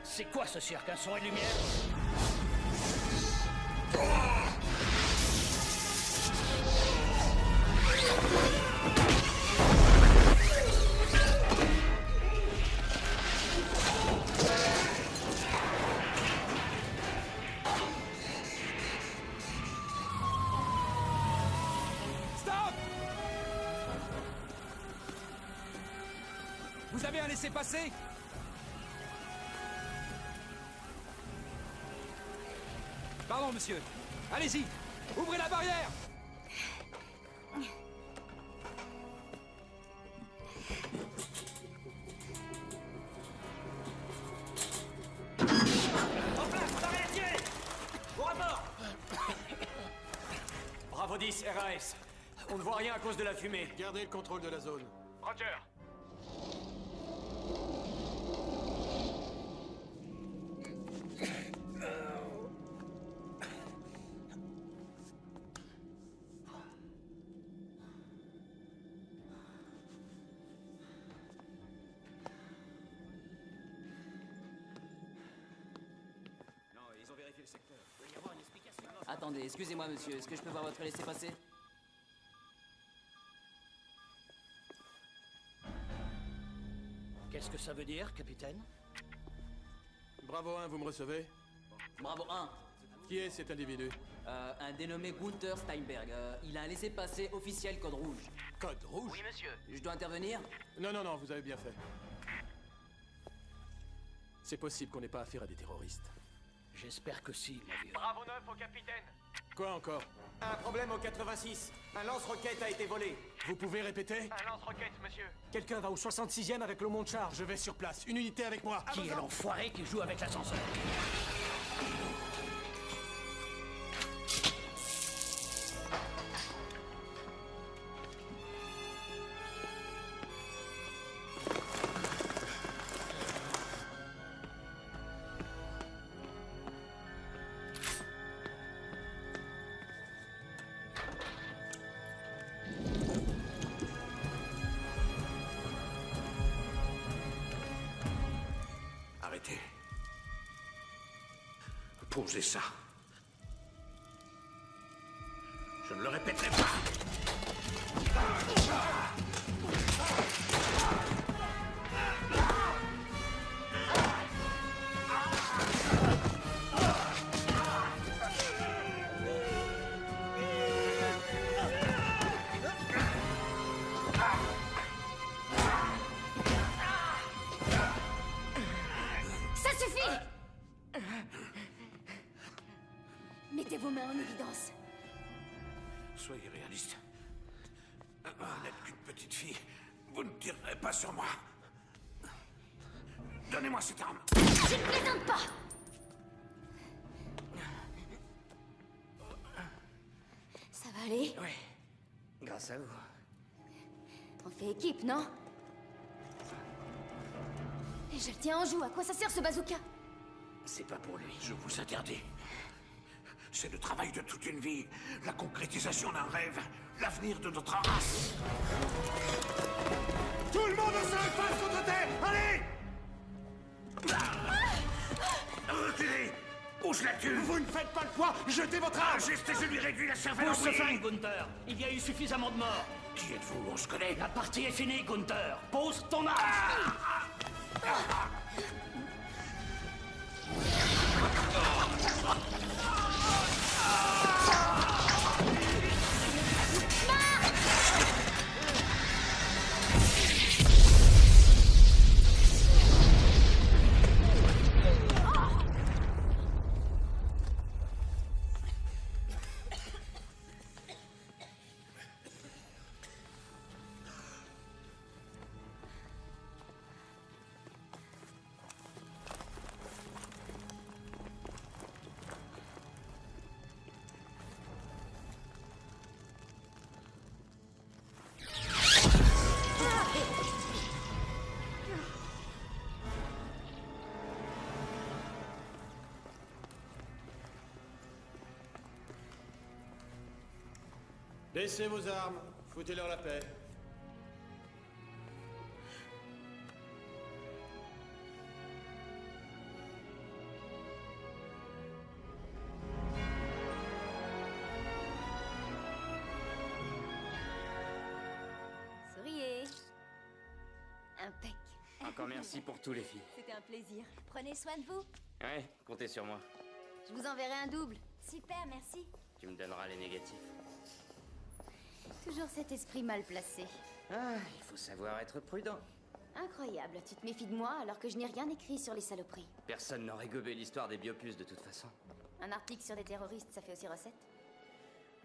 C'est quoi ce cirque? Un son et lumière? Vous avez un laissez-passer? Pardon, monsieur. Allez-y, ouvrez la barrière! En place, on a rien tiré! Au rapport! Bravo 10, RAS. On ne voit rien à cause de la fumée. Gardez le contrôle de la zone. Roger. Attendez, excusez-moi, monsieur. Est-ce que je peux voir votre laissez-passer? Qu'est-ce que ça veut dire, capitaine? Bravo 1, vous me recevez? Bravo 1. Qui est cet individu? Un dénommé Gunther Steinberg. Il a un laissez-passer officiel code rouge. Code rouge? Oui, monsieur. Je dois intervenir? Non, non, non, vous avez bien fait. C'est possible qu'on n'ait pas affaire à des terroristes. J'espère que si, mon vieux. Bravo 9 au capitaine. Quoi encore? Un problème au 86. Un lance-roquette a été volé. Vous pouvez répéter? Un lance-roquette, monsieur. Quelqu'un va au 66e avec le monte charge. Je vais sur place. Une unité avec moi. Qui est l'enfoiré qui joue avec l'ascenseur? Arrêtez. Posez ça. Je ne le répéterai pas. Ça suffit! Mettez vos mains en évidence. Soyez réaliste. Vous n'êtes qu'une petite fille. Vous ne tirerez pas sur moi. Donnez-moi cette arme. Je ne plaisante pas! Ça va aller? Oui. Grâce à vous. On fait équipe, non? Et je le tiens en joue. À quoi ça sert ce bazooka? C'est pas pour lui. Je vous interdis. C'est le travail de toute une vie, la concrétisation d'un rêve, l'avenir de notre race. Tout le monde au sol, face contre terre. Allez! Reculez! Ou je la tue! Vous ne faites pas le poids! Jetez votre arme! Juste, je lui réduis la cervelle en Pousse ce bouillie. flingue, Gunther. Il y a eu suffisamment de morts. Qui êtes-vous? On se connaît? La partie est finie, Gunther. Pose ton arme. Laissez vos armes. Foutez-leur la paix. Souriez. Impec. Encore merci pour tous les filles. C'était un plaisir. Prenez soin de vous. Ouais, comptez sur moi. Je vous enverrai un double. Super, merci. Tu me donneras les négatifs. Toujours cet esprit mal placé. Ah, il faut savoir être prudent. Incroyable, tu te méfies de moi alors que je n'ai rien écrit sur les saloperies. Personne n'aurait gobé l'histoire des biopuces de toute façon. Un article sur des terroristes, ça fait aussi recette?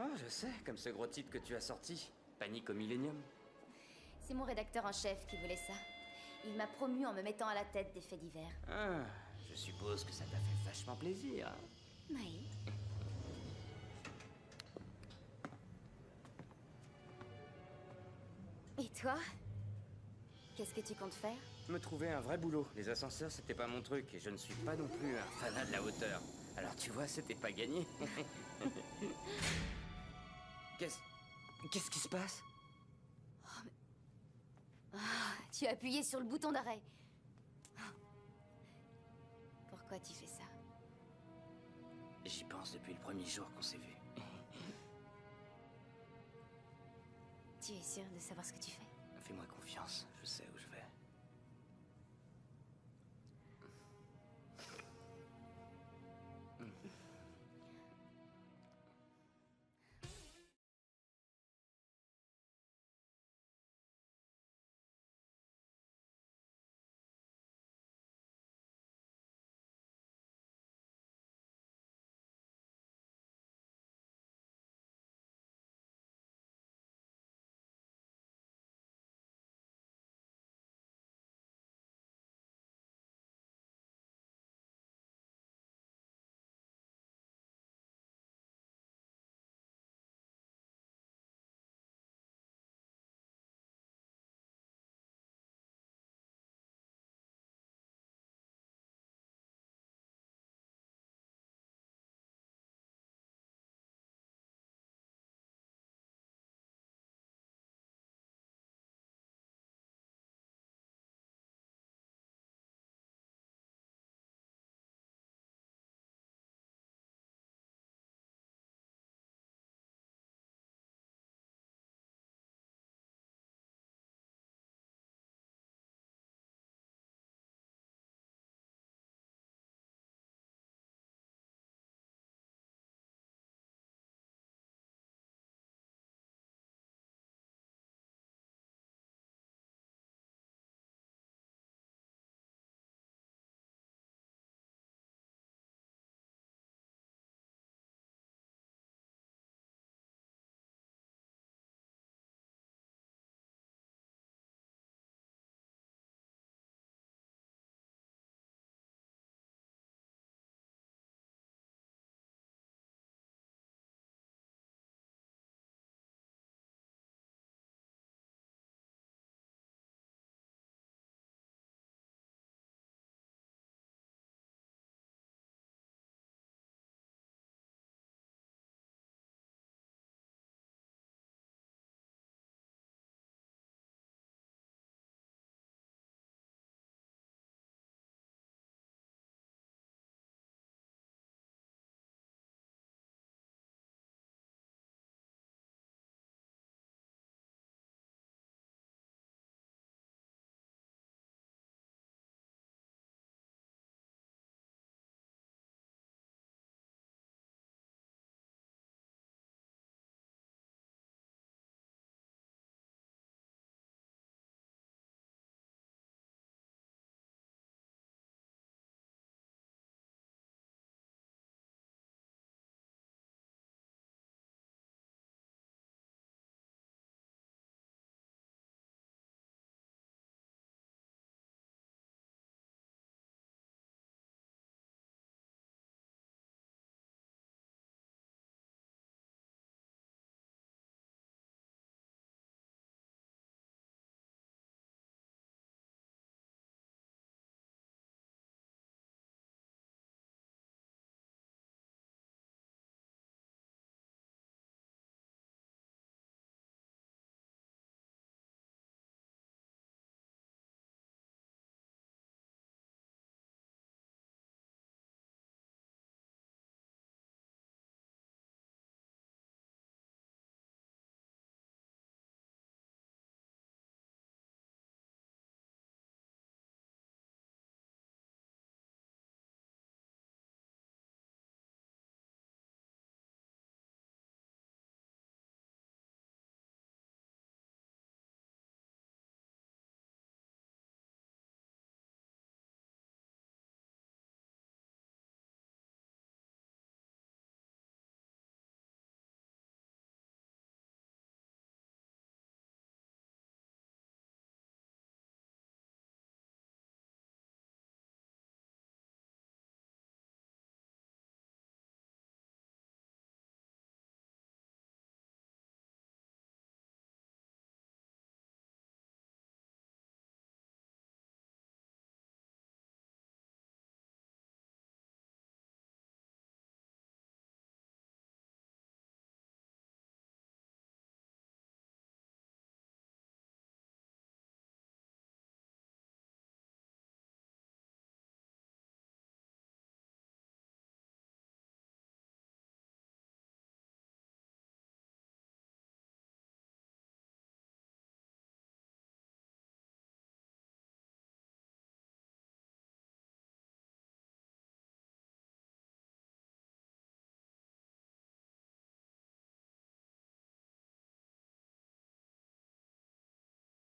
Oh, je sais, comme ce gros titre que tu as sorti. Panique au Millennium. C'est mon rédacteur en chef qui voulait ça. Il m'a promu en me mettant à la tête des faits divers. Ah, je suppose que ça t'a fait vachement plaisir. Oui. Et toi? Qu'est-ce que tu comptes faire? Me trouver un vrai boulot. Les ascenseurs, c'était pas mon truc, et je ne suis pas non plus un fanat de la hauteur. Alors tu vois, c'était pas gagné. Qu'est-ce qui se passe? Tu as appuyé sur le bouton d'arrêt. Pourquoi tu fais ça? J'y pense depuis le premier jour qu'on s'est vu. Tu es sûr de savoir ce que tu fais? Fais-moi confiance, je sais où je vais.